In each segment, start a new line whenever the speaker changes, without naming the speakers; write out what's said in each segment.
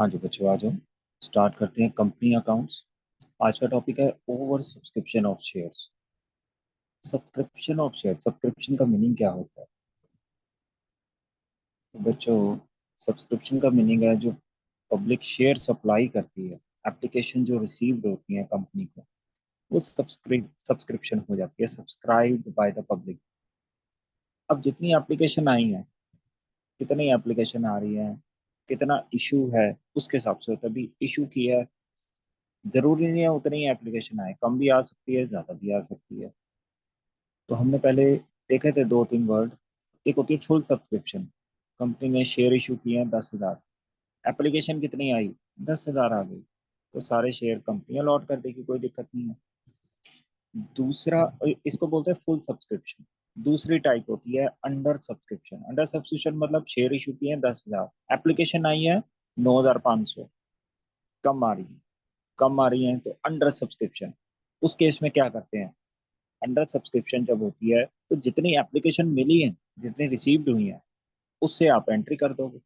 हाँ जी बच्चों, आ जाओ। स्टार्ट करते हैं कंपनी अकाउंट्स। आज का टॉपिक है over subscription of shares. Subscription of share, subscription का मीनिंग क्या होता है? तो बच्चों, सब्सक्रिप्शन का मीनिंग है जो पब्लिक शेयर सप्लाई करती है, एप्लीकेशन जो रिसीव्ड होती है कंपनी को, वो सब्सक्रिप्शन हो जाती है, सब्सक्राइब्ड बाय द पब्लिक। अब जितनी एप्लीकेशन आई है, कितनी एप्लीकेशन आ रही है, कितना इशू है, उसके हिसाब से होता है। अभी इशू किया है, जरूरी नहीं है उतनी ही एप्लीकेशन आए, कम भी आ सकती है, ज्यादा भी आ सकती है। तो हमने पहले देखे थे दो तीन वर्ड। एक होती है फुल सब्सक्रिप्शन। कंपनी ने शेयर इशू किए हैं 10,000, एप्लीकेशन कितनी आई, 10,000 आ गई, तो सारे शेयर कंपनी अलॉट कर देगी, कोई दिक्कत नहीं है। दूसरा, इसको बोलते हैं फुल सब्सक्रिप्शन। दूसरी टाइप होती है अंडर सब्सक्रिप्शन। अंडर सब्सक्रिप्शन मतलब शेयर इशू किए हैं 10,000, एप्लीकेशन आई है 9,500, कम आ रही है। कम आ रही है तो अंडर सब्सक्रिप्शन। उस केस में क्या करते हैं? अंडर सब्सक्रिप्शन जब होती है तो जितनी एप्लीकेशन मिली है, जितनी रिसीव्ड हुई है, उससे आप एंट्री कर दोगे,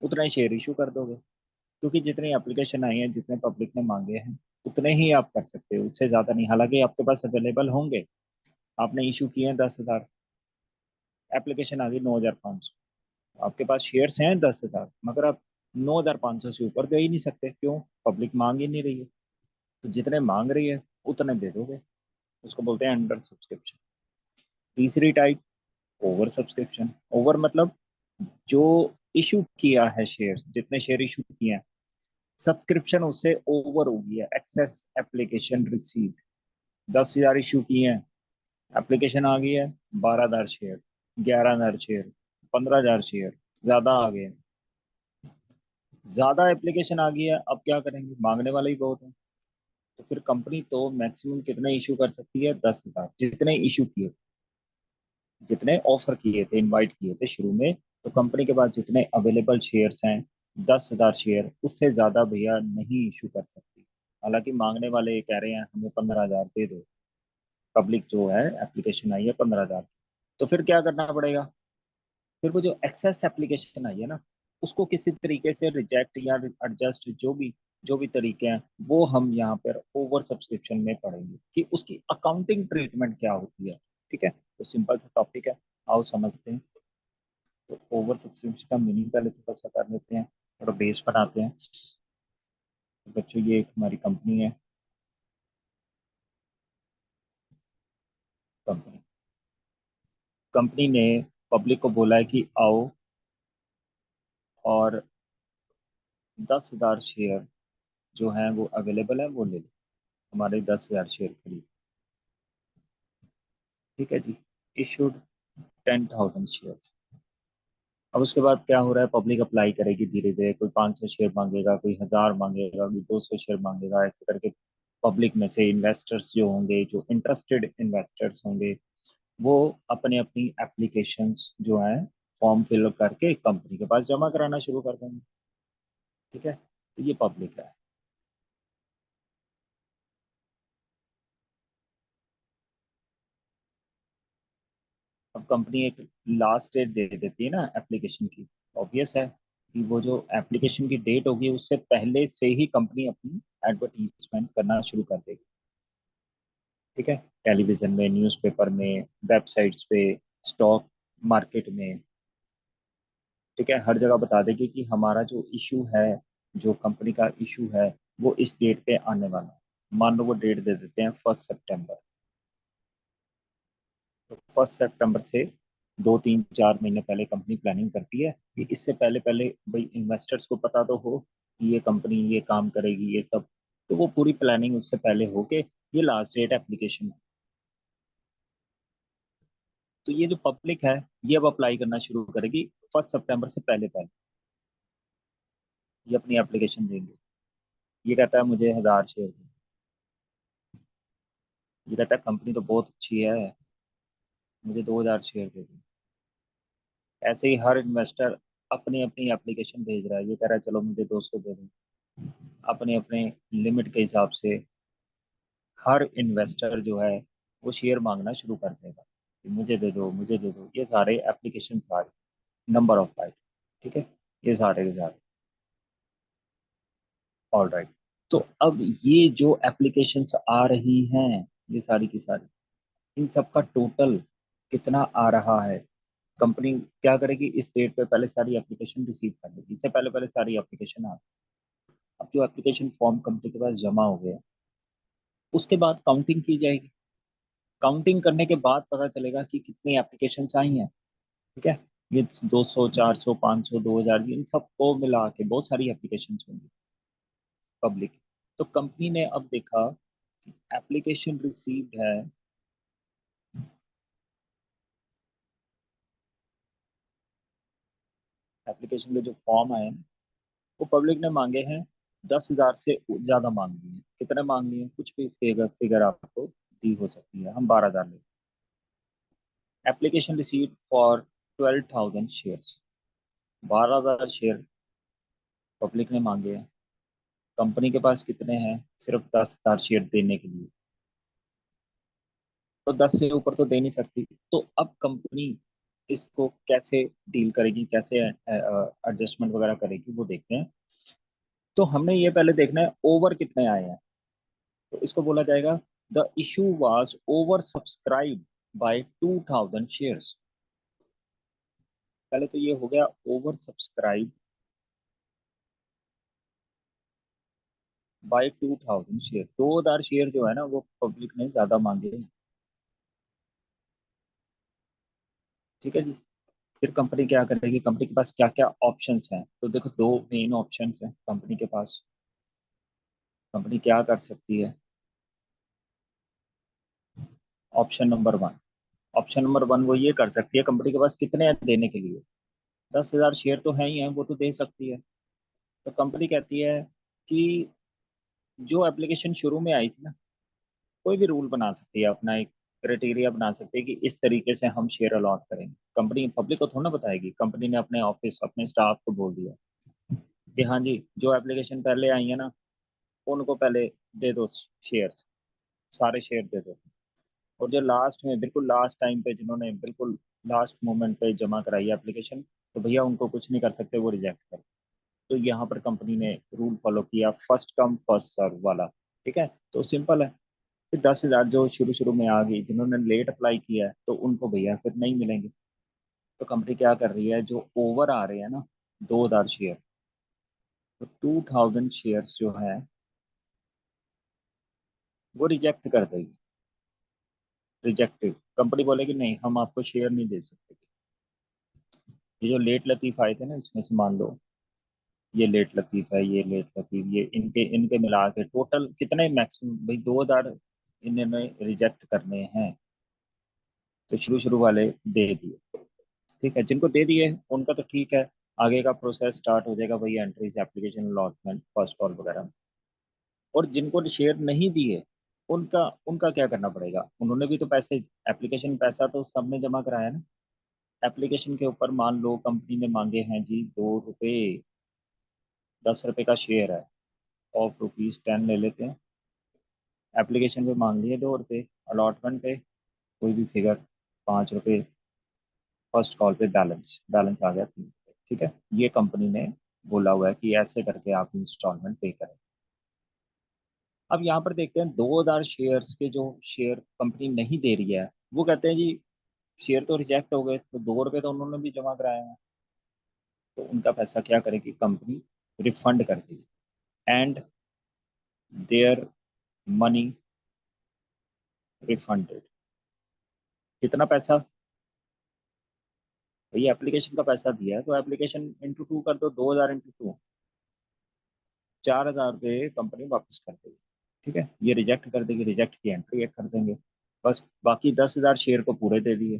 उतना ही शेयर इशू कर दोगे। क्योंकि जितनी एप्लीकेशन आई है, जितने पब्लिक ने मांगे हैं, उतने ही आप कर सकते हो, उससे ज्यादा नहीं। हालांकि आपके पास अवेलेबल होंगे, आपने इशू किए हैं 10,000, एप्लीकेशन आ गई 9,500, आपके पास शेयर्स हैं 10,000, मगर आप 9,500 से ऊपर दे ही नहीं सकते। क्यों? पब्लिक मांग ही नहीं रही है। तो जितने मांग रही है उतने दे दोगे, उसको बोलते हैं अंडर सब्सक्रिप्शन। तीसरी टाइप, ओवर सब्सक्रिप्शन। ओवर मतलब जो इशू किया है शेयर, जितने शेयर इशू किए हैं, सब्सक्रिप्शन उससे ओवर हो गया, एक्सेस एप्लीकेशन रिसीव। 10,000 इशू किए हैं, एप्लीकेशन आ गई है 12,000 शेयर, 11,000 शेयर, 15,000 शेयर, ज्यादा आ गए। ज्यादा एप्लीकेशन आ गई है, अब क्या करेंगे? मांगने वाले ही बहुत है। तो फिर कंपनी तो मैक्सिमम कितने इशू कर सकती है? 10,000, जितने इशू किए, जितने ऑफर किए थे, इनवाइट किए थे शुरू में। तो कंपनी के पास जितने अवेलेबल शेयर्स हैं, 10,000 शेयर, उससे ज्यादा भैया नहीं इशू कर सकती। हालांकि मांगने वाले ये कह रहे हैं हमें 15,000 दे दो, पब्लिक जो है एप्लीकेशन आई है 15,000। तो फिर क्या करना पड़ेगा? फिर वो जो एक्सेस एप्लीकेशन आई है ना, उसको किसी तरीके से रिजेक्ट या एडजस्ट, जो भी तरीके हैं, वो हम यहाँ पर ओवर सब्सक्रिप्शन में पढ़ेंगे कि उसकी अकाउंटिंग ट्रीटमेंट क्या होती है। ठीक है, तो सिंपल सा टॉपिक है, आओ समझते हैं। तो ओवर सब्सक्रिप्शन का मीनिंग पहले थोड़ा सा कर लेते हैं, थोड़ा बेस बनाते हैं। तो बच्चों, ये एक हमारी कंपनी है। कंपनी कंपनी ने पब्लिक को बोला है कि आओ और 10,000 शेयर जो हैं वो अवेलेबल है, वो ले लो, हमारे 10,000 शेयर खरीद। ठीक है जी। Issued 10,000 share. अब उसके बाद क्या हो रहा है? पब्लिक अप्लाई करेगी धीरे धीरे, कोई 500 शेयर मांगेगा, कोई 1,000 मांगेगा, कोई 200 शेयर मांगेगा, ऐसे करके पब्लिक में से इन्वेस्टर्स जो होंगे, जो इंटरेस्टेड इन्वेस्टर्स होंगे, वो अपने अपनी एप्लीकेशंस जो है फॉर्म फिल करके कंपनी के पास जमा कराना शुरू कर देंगे। ठीक है, तो ये पब्लिक है। अब कंपनी एक लास्ट डेट दे देती है ना एप्लीकेशन की। ऑब्वियस है कि वो जो एप्लीकेशन की डेट होगी, उससे पहले से ही कंपनी अपनी एडवर्टीजमेंट करना शुरू कर देगी। ठीक है, टेलीविजन में, न्यूज़पेपर में, वेबसाइट्स पे, स्टॉक मार्केट में। ठीक है, हर जगह बता देगी कि हमारा जो इशू है, जो कंपनी का इशू है, वो इस डेट पे आने वाला है। मान लो वो डेट दे देते हैं 1 सितंबर। तो 1 सितंबर से 2 3 4 महीने पहले कंपनी प्लानिंग करती है कि इससे पहले पहले भाई इन्वेस्टर्स को पता तो हो कि ये कंपनी ये काम करेगी, ये सब। तो वो पूरी प्लानिंग उससे पहले हो के, ये लास्ट डेट एप्लीकेशन। तो ये जो पब्लिक है, ये अब अप्लाई करना शुरू करेगी 1 सितंबर से पहले पहले। ये अपनी एप्लीकेशन देंगे। ये कहता है मुझे 1,000 शेयर दो। ये कहता है कंपनी तो बहुत अच्छी है, मुझे 2,000 शेयर दे दो। ऐसे ही हर इन्वेस्टर अपनी अपनी एप्लीकेशन भेज रहा है। ये कह रहा है चलो मुझे 200 दे दो। अपने अपने लिमिट के हिसाब से हर इन्वेस्टर जो है वो शेयर मांगना शुरू कर देगा कि मुझे दे दो, मुझे दे दो। ये सारे एप्लीकेशन, सारे नंबर ऑफ फाइव। ठीक है, ये सारे के सारे। ऑलराइट। तो अब ये जो एप्लीकेशंस आ रही हैं, ये सारी की सारी, इन सब का टोटल कितना आ रहा है? कंपनी क्या करेगी, इस डेट पे पहले सारी एप्लीकेशन रिसीव कर लेगी, इससे पहले पहले सारी एप्लीकेशन आ। अब जो एप्लीकेशन फॉर्म कंपनी के पास जमा हो गया, उसके बाद काउंटिंग की जाएगी। काउंटिंग करने के बाद पता चलेगा कि कितनी एप्लीकेशन आई हैं। ठीक है। ये 200, 400, 500, 2000, इन सबको मिला के बहुत सारी एप्लीकेशन होंगी पब्लिक। तो कंपनी ने अब देखा कि एप्लीकेशन रिसीव्ड है, एप्लीकेशन के जो फॉर्म आए हैं वो पब्लिक ने मांगे हैं 10,000 से ज्यादा मांग लिए हैं। कितने मांग लिए हैं, कुछ भी फिगर फिगर आपको दी हो सकती है, हम 12,000 ले। Application received for 12,000 shares, 12,000 share public ने मांगे हैं। कंपनी के पास कितने हैं, सिर्फ 10,000 शेयर देने के लिए, तो 10 से ऊपर तो दे नहीं सकती। तो अब कंपनी इसको कैसे डील करेगी, कैसे एडजस्टमेंट वगैरह करेगी, वो देखते हैं। तो हमने ये पहले देखना है ओवर कितने आए हैं। तो इसको बोला जाएगा the issue was oversubscribe by 2,000 shares. पहले तो ये हो गया oversubscribe by 2,000 share, 2,000 share जो है ना वो पब्लिक ने ज्यादा मांगे हैं। ठीक है जी। फिर कंपनी क्या करेगी, कंपनी के पास क्या क्या ऑप्शंस हैं, तो देखो दो मेन ऑप्शंस हैं कंपनी के पास। कंपनी क्या कर सकती है, option number one. Option number one वो ये कर सकती है, कंपनी के पास कितने हैं देने के लिए, 10,000 शेयर तो है ही हैं, वो तो दे सकती है। तो कंपनी कहती है कि जो एप्लीकेशन शुरू में आई थी ना, कोई भी रूल बना सकती है, अपना एक क्राइटेरिया बना सकती है कि इस तरीके से हम शेयर अलॉट करेंगे। कंपनी पब्लिक को थोड़ा ना बताएगी, कंपनी ने अपने ऑफिस अपने स्टाफ को बोल दिया कि हाँ जी, जो एप्लीकेशन पहले आई है ना उनको पहले दे दो शेयर, सारे शेयर दे दो। और जो लास्ट में बिल्कुल लास्ट टाइम पे जिन्होंने बिल्कुल लास्ट मोमेंट पे जमा कराई है एप्लीकेशन, तो भैया उनको कुछ नहीं कर सकते, वो रिजेक्ट कर। तो यहाँ पर कंपनी ने रूल फॉलो किया, फर्स्ट कम फर्स्ट सर्व वाला। ठीक है, तो सिंपल है। फिर 10,000 जो शुरू शुरू में आ गई, जिन्होंने लेट अप्लाई किया है तो उनको भैया फिर नहीं मिलेंगे। तो कंपनी क्या कर रही है, जो ओवर आ रहे हैं ना 2,000 शेयर, तो 2,000 शेयर जो है वो रिजेक्ट कर देगी। रिजेक्टेड, कंपनी बोलेगी नहीं हम आपको शेयर नहीं दे सकते। ये जो लेट लतीफ आए थे ना, इसमें से मान लो ये लेट लतीफ है, ये लेट लतीफ, ये इनके इनके मिला के टोटल कितने, मैक्सिमम भाई 2,000 इन्होंने रिजेक्ट करने हैं। तो शुरू शुरू वाले दे दिए। ठीक है, जिनको दे दिए उनका तो ठीक है, आगे का प्रोसेस स्टार्ट हो जाएगा भैया, entries application allotment first call वगैरह। और जिनको शेयर नहीं दिए उनका उनका क्या करना पड़ेगा, उन्होंने भी तो पैसे, एप्लीकेशन पैसा तो सबने जमा कराया ना। एप्लीकेशन के ऊपर मान लो कंपनी ने मांगे हैं जी 2 रुपये, 10 रुपये का शेयर है, ऑफ ₹10 ले लेते हैं। एप्लीकेशन पे मांग लिए 2 रुपये, अलॉटमेंट पे कोई भी फिगर, 5 रुपये, फर्स्ट कॉल पे बैलेंस बैलेंस आ गया 3 रुपये। ठीक है, ये कंपनी ने बोला हुआ है कि ऐसे करके आप इंस्टॉलमेंट पे करें। अब यहाँ पर देखते हैं 2,000 शेयर्स के जो शेयर कंपनी नहीं दे रही है, वो कहते हैं जी शेयर तो रिजेक्ट हो गए, तो 2 रुपये तो उन्होंने भी जमा कराए हैं। तो उनका पैसा क्या करेगी कंपनी, रिफंड कर देगी। And their money refunded. कितना पैसा, भैया एप्लीकेशन का पैसा दिया है तो एप्लीकेशन इंटू टू कर दो, 2,000 इंटू टू, 4,000 रुपये कंपनी वापस कर देगी। ठीक है, ये रिजेक्ट कर देगी, रिजेक्ट की एंट्री एक कर देंगे, बस बाकी 10,000 शेयर को पूरे दे दिए।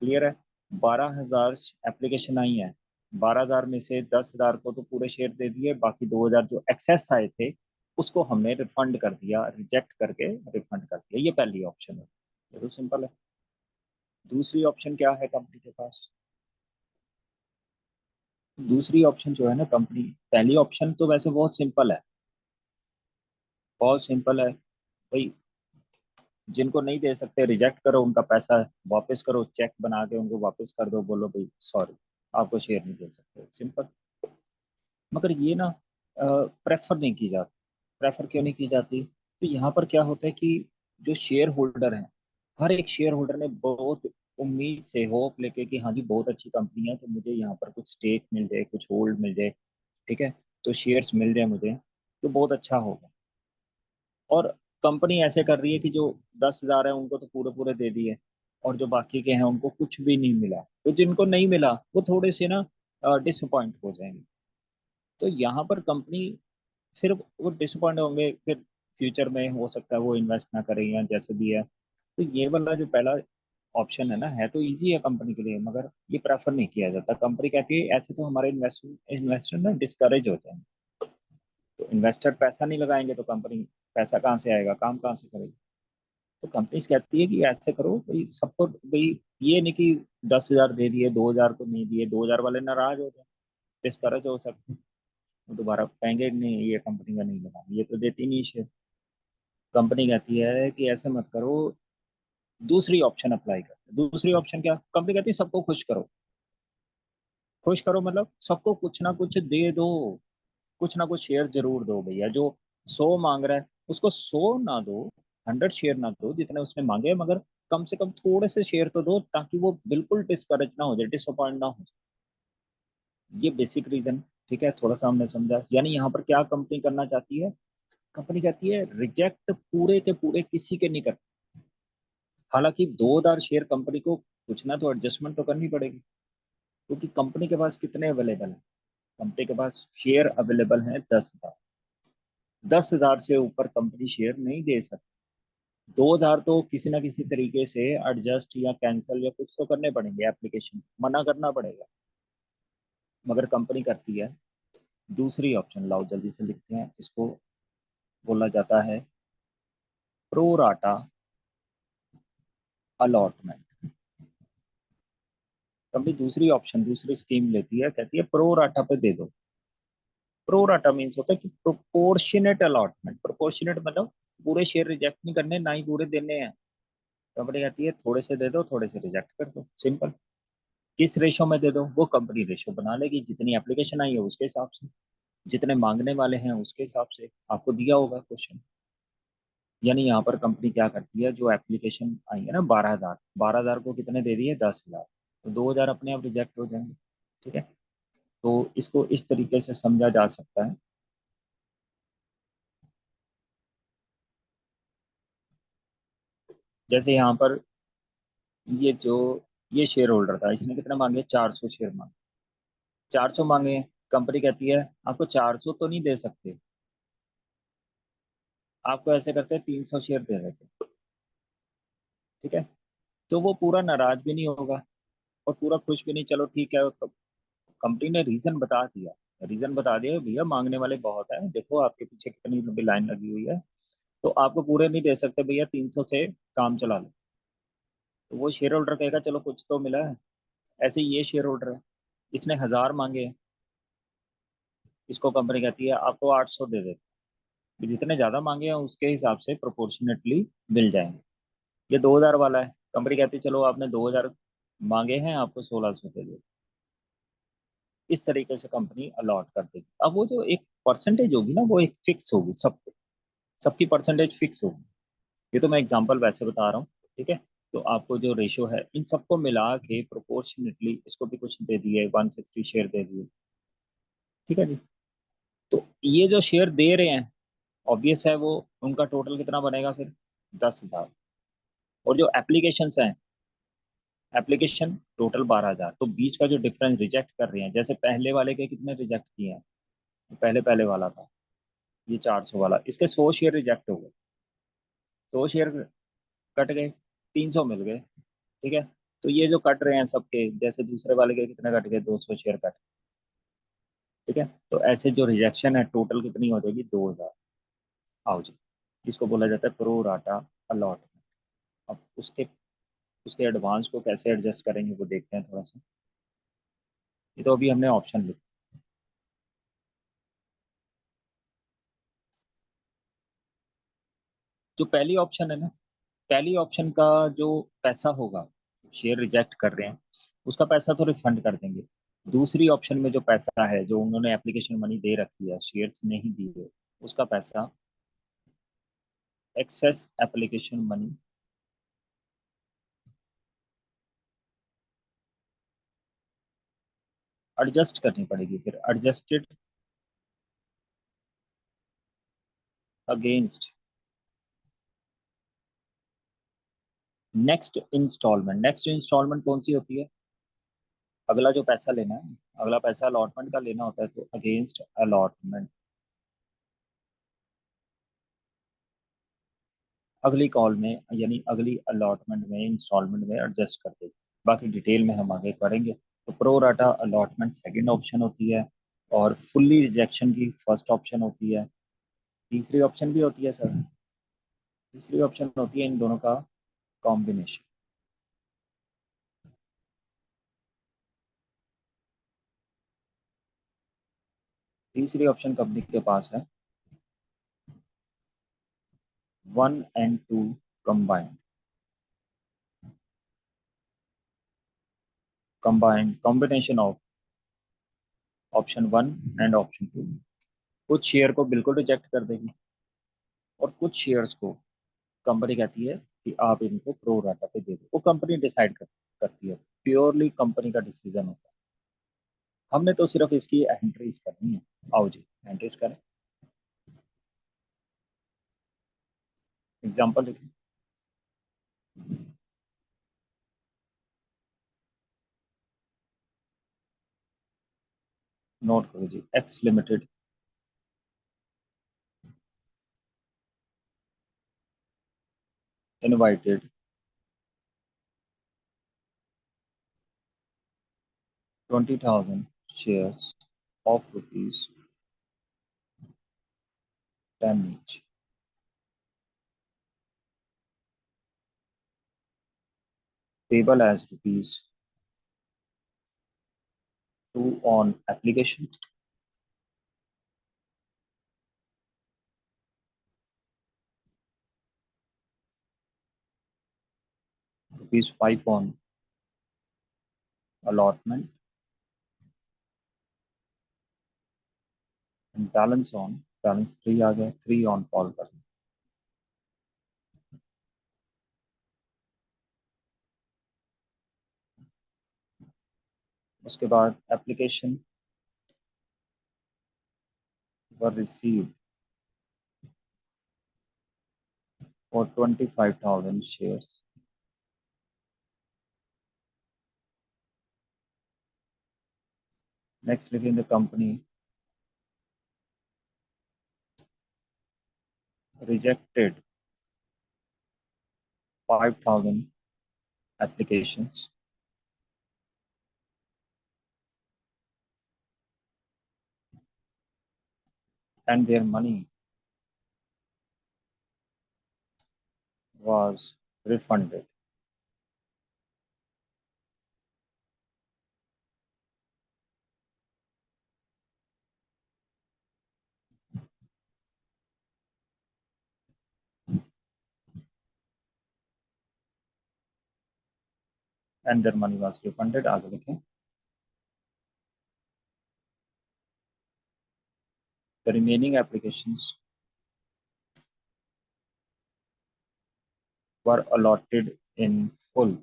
क्लियर है। 12,000 एप्लीकेशन आई है, 12,000 में से 10,000 को तो पूरे शेयर दे दिए, बाकी 2,000 जो एक्सेस आए थे उसको हमने रिफंड कर दिया, रिजेक्ट करके रिफंड कर दिया। ये पहली ऑप्शन है, ये तो सिंपल है। दूसरी ऑप्शन क्या है कंपनी के पास, दूसरी ऑप्शन जो है ना कंपनी, पहली ऑप्शन तो वैसे बहुत सिंपल है, बहुत सिंपल है भाई। जिनको नहीं दे सकते रिजेक्ट करो, उनका पैसा वापस करो, चेक बना के उनको वापस कर दो, बोलो भाई सॉरी आपको शेयर नहीं दे सकते, सिंपल। मगर ये ना प्रेफर नहीं की जाती। प्रेफर क्यों नहीं की जाती? तो यहाँ पर क्या होता है कि जो शेयर होल्डर हैं, हर एक शेयर होल्डर ने बहुत उम्मीद से होप लेके कि हाँ जी बहुत अच्छी कंपनी है, तो मुझे यहाँ पर कुछ स्टेक मिल जाए, कुछ होल्ड मिल जाए, ठीक है, तो शेयर्स मिल जाए मुझे, तो बहुत अच्छा होगा। और कंपनी ऐसे कर रही है कि जो 10,000 है उनको तो पूरे पूरे दे दिए, और जो बाकी के हैं उनको कुछ भी नहीं मिला, तो जिनको नहीं मिला वो थोड़े से ना डिसअपॉइंट हो जाएंगे। तो यहाँ पर कंपनी, फिर वो डिसअपॉइंट होंगे, फिर फ्यूचर में हो सकता है वो इन्वेस्ट ना करें या जैसे भी है। तो ये वाला जो पहला ऑप्शन है ना, है तो इजी है कंपनी के लिए, मगर ये प्रेफर नहीं किया जाता। कंपनी कहती है ऐसे तो हमारे इन्वेस्टर ना डिस्करेज हो जाएंगे। तो इन्वेस्टर पैसा नहीं लगाएंगे तो कंपनी, पैसा कहाँ से आएगा, काम कहाँ से करेगी? तो कंपनीज कहती है कि ऐसे करो भाई, सबको भाई, ये नहीं कि 10,000 दे दिए, 2,000 को नहीं दिए, 2,000 वाले नाराज हो जाए, डिस्करेज हो सकते हैं, वो दोबारा कहेंगे नहीं ये कंपनी का नहीं लगा, ये तो देती नहीं शेयर। कंपनी कहती है कि ऐसे मत करो, दूसरी ऑप्शन अप्लाई कर। दूसरी ऑप्शन क्या? कंपनी कहती है सबको खुश करो। खुश करो मतलब सबको कुछ ना कुछ दे दो, कुछ ना कुछ शेयर जरूर दो भैया। जो 100 मांग रहा है उसको 100 ना दो, 100 शेयर ना दो जितने उसने मांगे, मगर कम से कम थोड़े से शेयर तो दो, ताकि वो बिल्कुल डिस्करेज ना हो जाए, डिसअपॉइंट ना हो जाए। ये बेसिक रीजन, ठीक है, थोड़ा सा हमने समझा। यानी यहाँ पर क्या कंपनी करना चाहती है? कंपनी कहती है रिजेक्ट पूरे के पूरे किसी के नहीं कर। हालांकि 2,000 शेयर कंपनी को कुछ ना तो एडजस्टमेंट तो करनी पड़ेगी, क्योंकि कंपनी के पास कितने अवेलेबल हैं? कंपनी के पास शेयर अवेलेबल हैं 10,000। 10,000 से ऊपर कंपनी शेयर नहीं दे सकती। 2,000 तो किसी ना किसी तरीके से एडजस्ट या कैंसिल या कुछ तो करने पड़ेंगे, एप्लीकेशन मना करना पड़ेगा। मगर कंपनी करती है दूसरी ऑप्शन, लाओ जल्दी से लिखते हैं इसको, बोला जाता है प्रो राटा अलॉटमेंट। कंपनी दूसरी ऑप्शन, दूसरी स्कीम लेती है, कहती है प्रो राटा पे दे दो। प्रो राटा मीन्स होता है कि प्रोपोर्शनेट अलॉटमेंट। प्रोपोर्शनेट मतलब पूरे शेयर रिजेक्ट नहीं करने, ना ही पूरे देने हैं। कंपनी कहती है थोड़े से दे दो, थोड़े से रिजेक्ट कर दो, सिंपल। किस रेशो में दे दो वो कंपनी रेशो बना लेगी, जितनी एप्लीकेशन आई है उसके हिसाब से, जितने मांगने वाले हैं उसके हिसाब से। आपको दिया होगा क्वेश्चन। यानी यहाँ पर कंपनी क्या करती है, जो एप्लीकेशन आई है ना 12,000, 12,000 को कितने दे दिए, 10,000, तो 2,000 अपने आप रिजेक्ट हो जाएंगे, ठीक है। तो इसको इस तरीके से समझा जा सकता है। जैसे यहाँ पर ये जो ये शेयर होल्डर था, इसने कितना मांगे, 400 शेयर मांगे। 400 मांगे, कंपनी कहती है आपको 400 तो नहीं दे सकते, आपको ऐसे करते हैं 300 शेयर दे देते, ठीक है। तो वो पूरा नाराज भी नहीं होगा और पूरा खुश भी नहीं, चलो ठीक है। कंपनी ने रीजन बता दिया, रीजन बता दिया भैया मांगने वाले बहुत है, देखो आपके पीछे कितनी लंबी लाइन लगी हुई है, तो आपको पूरे नहीं दे सकते भैया, 300 से काम चला लो। तो वो शेयर होल्डर कहेगा चलो कुछ तो मिला है। ऐसे ही ये शेयर होल्डर है, इसने 1,000 मांगे हैं, इसको कंपनी कहती है आपको 800 दे देते हैं। जितने ज्यादा मांगे हैं उसके हिसाब से प्रोपोर्शनेटली मिल जाएंगे। ये 2,000 वाला है, कंपनी कहती है चलो आपने 2,000 मांगे हैं, आपको 1,600 दे दो। इस तरीके से कंपनी अलॉट कर देगी। अब वो जो एक परसेंटेज होगी ना, वो एक फिक्स होगी, सबको, सबकी परसेंटेज फिक्स होगी। ये तो मैं एग्जांपल वैसे बता रहा हूँ, ठीक है। तो आपको जो रेशियो है इन सबको मिला के प्रोपोर्शनेटली इसको भी कुछ दे दिए, 160 शेयर दे दिए, ठीक है जी। तो ये जो शेयर दे रहे हैं, ऑब्वियस है वो उनका टोटल कितना बनेगा फिर, 10,000। और जो एप्लीकेशंस हैं, एप्लीकेशन टोटल 12,000, तो बीच का जो डिफरेंस रिजेक्ट कर रहे हैं, जैसे पहले वाले के कितने रिजेक्ट किए हैं, पहले पहले वाला था ये 400 वाला, इसके 100 शेयर रिजेक्ट हो गए, 100 शेयर कट गए, 300 मिल गए, ठीक है। तो ये जो कट रहे हैं सबके, जैसे दूसरे वाले के कितने कट गए, 200 शेयर कट, ठीक है। तो ऐसे जो रिजेक्शन है टोटल कितनी हो जाएगी, 2,000। आओ जी, इसको बोला जाता है प्रो राटा अलॉट। अब उसके उसके एडवांस को कैसे एडजस्ट करेंगे वो देखते हैं थोड़ा सा। ये तो अभी हमने ऑप्शन लिखा। जो पहली ऑप्शन है ना, पहली ऑप्शन का जो पैसा होगा, शेयर रिजेक्ट कर रहे हैं उसका पैसा तो रिफंड कर देंगे। दूसरी ऑप्शन में जो पैसा है, जो उन्होंने एप्लीकेशन मनी दे रखी है, शेयर्स नहीं दिए, उसका पैसा एक्सेस एप्लीकेशन मनी एडजस्ट करनी पड़ेगी, फिर एडजस्टेड अगेंस्ट नेक्स्ट इंस्टॉलमेंट कौन सी होती है? अगला जो पैसा लेना है, अगला पैसा अलॉटमेंट का लेना होता है, तो अगेंस्ट अलॉटमेंट अगली कॉल में, यानी अगली अलॉटमेंट में, इंस्टॉलमेंट में एडजस्ट कर देगी। बाकी डिटेल में हम आगे पढ़ेंगे। तो pro rata allotment second option होती है, और फुल्ली रिजेक्शन की फर्स्ट ऑप्शन होती है। तीसरी ऑप्शन भी होती है सर, तीसरी ऑप्शन होती है इन दोनों का कॉम्बिनेशन। तीसरी ऑप्शन कंपनी के पास है 1 and 2 combined, combination of option 1 and option 2। कुछ शेयर को बिल्कुल रिजेक्ट कर देगी, और कुछ शेयर्स को कंपनी कहती है कि आप इनको प्रो राटा पे दे दो। वो कंपनी डिसाइड करती है, प्योरली कंपनी का डिसीजन होता है। हमने तो सिर्फ इसकी एंट्रीज करनी है। आओ जी, एंट्रीज करें। एग्जांपल लिखें। नोट करो जी, X limited invited 20,000 shares of rupees 10 each, payable as rupees 2 on application, rupees 5 on allotment, and balance 3 आ गया, 3 ऑन कॉल करना। उसके बाद application were receive for 25,000 shares. Next लिखेंगे company rejected 5,000 applications and their money was refunded। and their money was refunded। आगे लिखें। The remaining applications were allotted in full।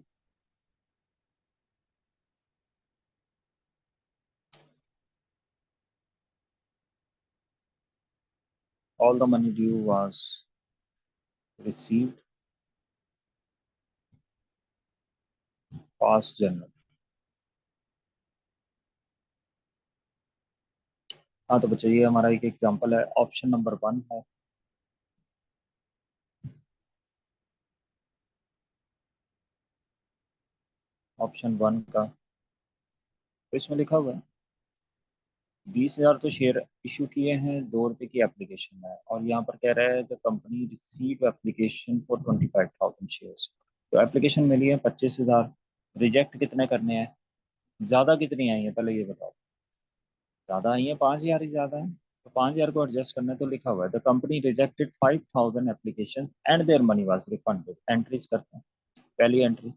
All the money due was received past January। हाँ तो बच्चों, ये हमारा एक example है, ऑप्शन नंबर 1 है। ऑप्शन 1 का तो इसमें लिखा हुआ है 20,000 तो शेयर इशू किए हैं, 2 रुपए की एप्लीकेशन है, और यहाँ पर कह रहा है the company receive application for 25,000 shares. तो एप्लीकेशन मिली है 25,000, रिजेक्ट कितने करने हैं, ज्यादा कितनी आई है पहले ये बताओ। ज्यादा आई है, 5,000 ही ज्यादा है, तो 5,000 को एडजस्ट करना है, तो लिखा हुआ है the company rejected 5,000 application and their money was refunded. Entries करते हैं। पहली एंट्री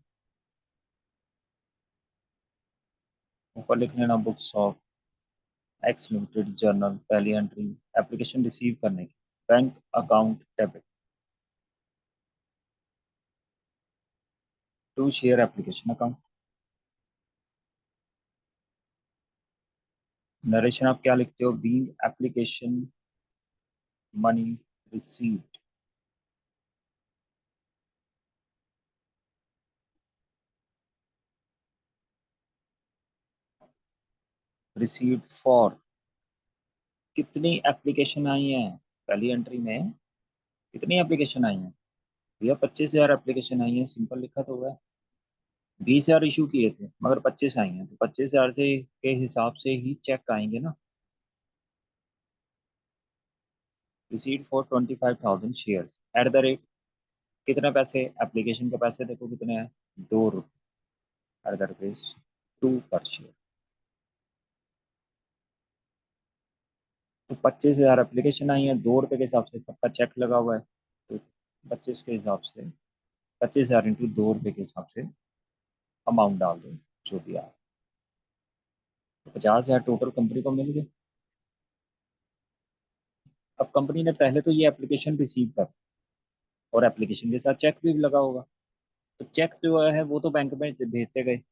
ऊपर लिख लेना books of X limited journal, पहली एंट्री एप्लीकेशन रिसीव करने की, bank account debit to share application account. Narration आप क्या लिखते हो, being application money received, received for कितनी एप्लीकेशन आई हैं पहली एंट्री में, कितनी एप्लीकेशन आई हैं भैया, 25,000 एप्लीकेशन आई हैं, सिंपल लिखा तो हुआ है। 20,000 इशू किए थे मगर 25 आई हैं, तो 25,000 से के हिसाब से ही चेक आएंगे ना। Received for 25,000 shares at the rate, कितने पैसे, एप्लीकेशन के पैसे देखो कितने हैं, 2 रुपये, एट द रुपीज 2 पर शेयर। तो 25,000 एप्लीकेशन आई है, 2 रुपये के हिसाब से सबका चेक लगा हुआ है, तो 25 के हिसाब से 25,000 इंटू 2 रुपये के हिसाब से अमाउंट डाल दो जो भी आए, तो 50,000 टोटल कंपनी को मिल गए। अब कंपनी ने पहले तो ये एप्लीकेशन रिसीव कर, और एप्लीकेशन के साथ चेक भी लगा होगा, तो चेक जो है वो तो बैंक में भेजते गए,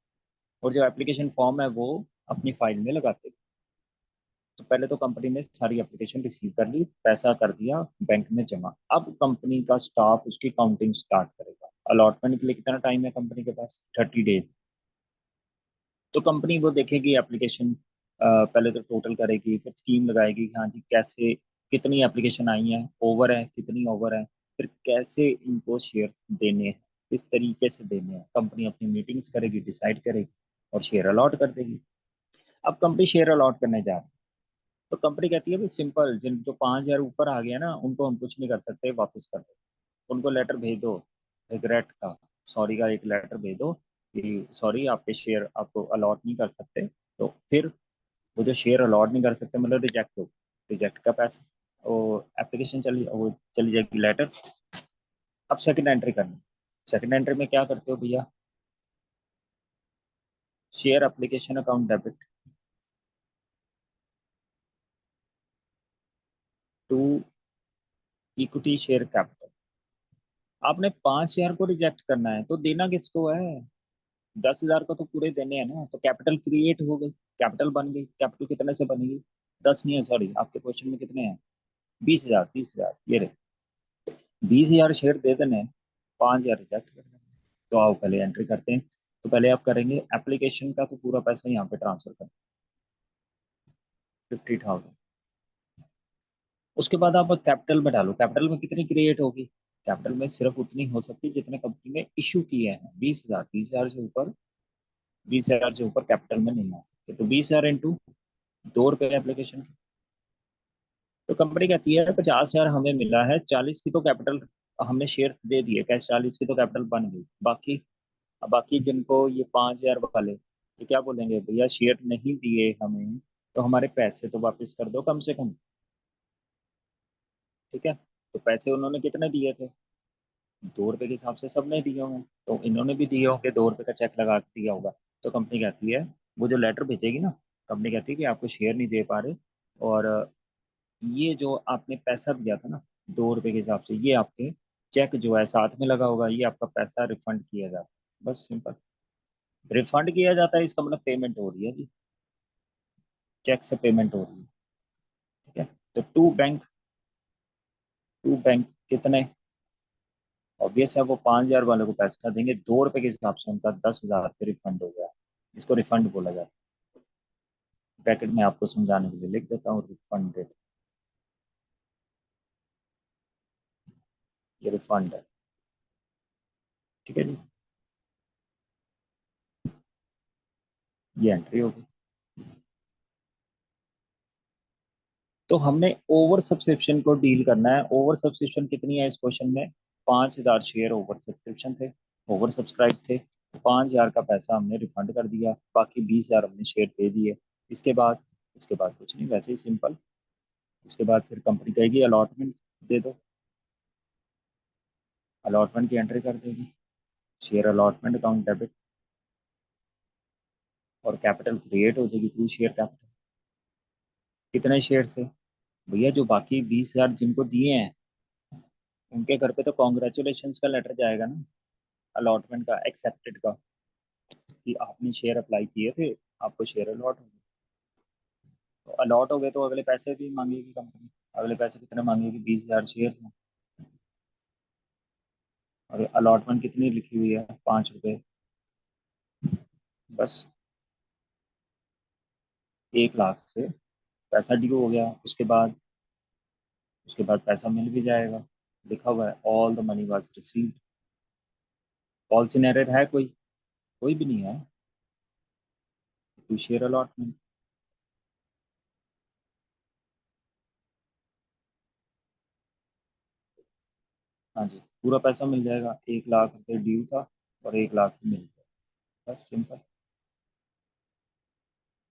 और जो एप्लीकेशन फॉर्म है वो अपनी फाइल में लगाते गए। तो पहले तो कंपनी ने सारी एप्लीकेशन रिसीव कर ली, पैसा कर दिया बैंक में जमा, अब कंपनी का स्टाफ उसकी काउंटिंग स्टार्ट करेगा। अलॉटमेंट के लिए कितना टाइम है कंपनी के पास, 30 डेज। तो कंपनी वो देखेगी एप्लीकेशन, पहले तो टोटल करेगी, फिर स्कीम लगाएगी कि हाँ जी कैसे, कितनी एप्लीकेशन आई हैं, ओवर है कितनी, ओवर है, फिर कैसे इनको शेयर्स देने हैं, किस तरीके से देने हैं, कंपनी अपनी मीटिंग्स करेगी, डिसाइड करेगी और शेयर अलॉट कर देगी। अब कंपनी शेयर अलॉट करने जा रही है, तो कंपनी कहती है भाई सिंपल, जिन जो 5,000 ऊपर आ गया ना उनको हम कुछ नहीं कर सकते, वापस कर दो, उनको लेटर भेज दो, रिग्रेट का, सॉरी का एक लेटर भेज दो कि सॉरी आपके शेयर आपको अलॉट नहीं कर सकते। तो फिर वो जो शेयर अलॉट नहीं कर सकते मतलब रिजेक्ट हो, रिजेक्ट का पैसा, वो एप्लीकेशन चली, वो चली जाएगी लेटर। अब सेकंड एंट्री करनी, सेकंड एंट्री में क्या करते हो भैया, share application account debit to equity share capital. आपने 5,000 को रिजेक्ट करना है तो देना किसको है, 10,000 को तो पूरे देने हैं ना, तो कैपिटल क्रिएट हो गई, कैपिटल बन गई, कैपिटल कितने से बनेगी, 10 नहीं है सॉरी, आपके क्वेश्चन में कितने हैं, 20,000, 20,000 ये रहे, 20,000 शेयर दे देने हैं, 5,000 रिजेक्ट कर देने हैं। तो आओ पहले एंट्री करते हैं, तो पहले आप करेंगे एप्लीकेशन का तो पूरा पैसा यहाँ पे ट्रांसफर कर, 50,000। उसके बाद आप कैपिटल में डालो, कैपिटल में कितनी क्रिएट होगी, कैपिटल में सिर्फ उतनी हो सकती जितने कंपनी ने इशू किए हैं, 20,000, 20,000 से ऊपर, 20,000 से ऊपर कैपिटल में नहीं आ सकते, तो 20,000 इंटू 2 रुपये एप्लीकेशन। तो कंपनी कहती है 50,000 हमें मिला है, 40 की तो कैपिटल हमने शेयर दे दिए कैश, 40 की तो कैपिटल बन गई, बाकी, अब बाकी जिनको ये 5,000 वाले, ये क्या बोलेंगे भैया शेयर नहीं दिए हमें, तो हमारे पैसे तो वापस कर दो कम से कम, ठीक है। तो पैसे उन्होंने कितने दिए थे, 2 रुपये के हिसाब से सबने दिए होंगे, तो इन्होंने भी दिए होंगे, 2 रुपये का चेक लगा के दिया होगा। तो कंपनी कहती है, वो जो लेटर भेजेगी ना, कंपनी कहती है कि आपको शेयर नहीं दे पा रहे, और ये जो आपने पैसा दिया था ना 2 रुपये के हिसाब से, ये आपके चेक जो है साथ में लगा होगा, ये आपका पैसा रिफंड किया जाता है, बस सिंपल, रिफंड किया जाता है, इसका मतलब पेमेंट हो रही है जी, चेक से पेमेंट हो रही है, ठीक है। तो टू बैंक कितने, ऑब्वियस है वो 5,000 वाले को पैसा देंगे, 2 रुपये के हिसाब से उनका 10,000 पे रिफंड हो गया, इसको रिफंड बोला जाता है। ब्रैकेट में आपको समझाने के लिए लिख देता हूँ, रिफंड, ये रिफंड है, ठीक है जी, ये एंट्री होगी। तो हमने ओवर सब्सक्रिप्शन को डील करना है, ओवर सब्सक्रिप्शन कितनी है इस क्वेश्चन में, 5,000 शेयर ओवर सब्सक्रिप्शन थे, ओवर सब्सक्राइब थे, 5,000 का पैसा हमने रिफंड कर दिया, बाकी 20,000 हमने शेयर दे दिए। इसके बाद, इसके बाद कुछ नहीं, वैसे ही सिंपल, इसके बाद फिर कंपनी कहेगी अलॉटमेंट दे दो, अलॉटमेंट की एंट्री कर देगी, शेयर अलॉटमेंट अकाउंट डेबिट और कैपिटल क्रिएट हो जाएगी टू शेयर कैपिटल। कितने शेयर से? भैया जो बाकी 20,000 जिनको दिए हैं उनके घर पे तो कॉन्ग्रेचुलेशन का लेटर जाएगा ना, अलॉटमेंट का, एक्सेप्टेड का, कि आपने शेयर अप्लाई किए थे, आपको शेयर अलॉट हो गए। तो अलॉट हो गए तो अगले पैसे भी मांगेगी कंपनी। अगले पैसे कितने मांगेगी? 20,000 शेयर हैं। और अलॉटमेंट कितनी लिखी हुई है? 5 रुपये। बस 1 लाख से पैसा ड्यू हो गया। उसके बाद पैसा मिल भी जाएगा। लिखा हुआ है all the money was received. Policy error है कोई? कोई भी नहीं है। कोई शेयर अलॉटमेंट। हाँ जी, पूरा पैसा मिल जाएगा। 1 लाख रुपये ड्यू था और 1 लाख ही मिल गया। बस सिंपल।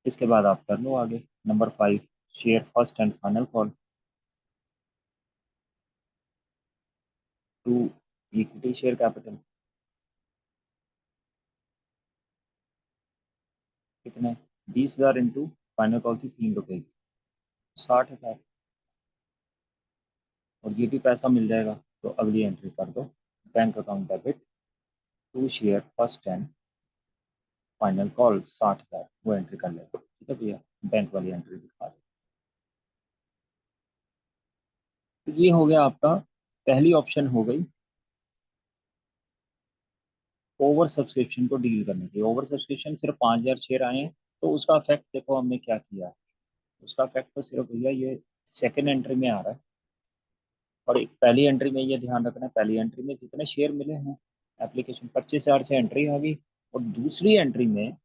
इसके बाद आप कर लो आगे। Number 5, share first and final call to equity share capital. कितने? 20,000 इंटू फाइनल कॉल की 3 रुपए की, 60,000। और ये भी पैसा मिल जाएगा। तो अगली एंट्री कर दो, bank account debit to share first and final call 60,000, वो एंट्री कर लेगा। ठीक है भैया, बैंक वाली एंट्री दिखा दो। तो ये हो गया आपका, पहली ऑप्शन हो गई ओवर सब्सक्रिप्शन को डील करने की। ओवर सब्सक्रिप्शन सिर्फ 5,000 शेयर आए हैं, तो उसका इफेक्ट देखो हमने क्या किया। उसका इफेक्ट तो सिर्फ भैया ये सेकेंड एंट्री में आ रहा है। और एक पहली एंट्री में ये ध्यान रखना है, पहली एंट्री में जितने शेयर मिले हैं एप्लीकेशन 25,000 से एंट्री आ गई। और दूसरी एंट्री में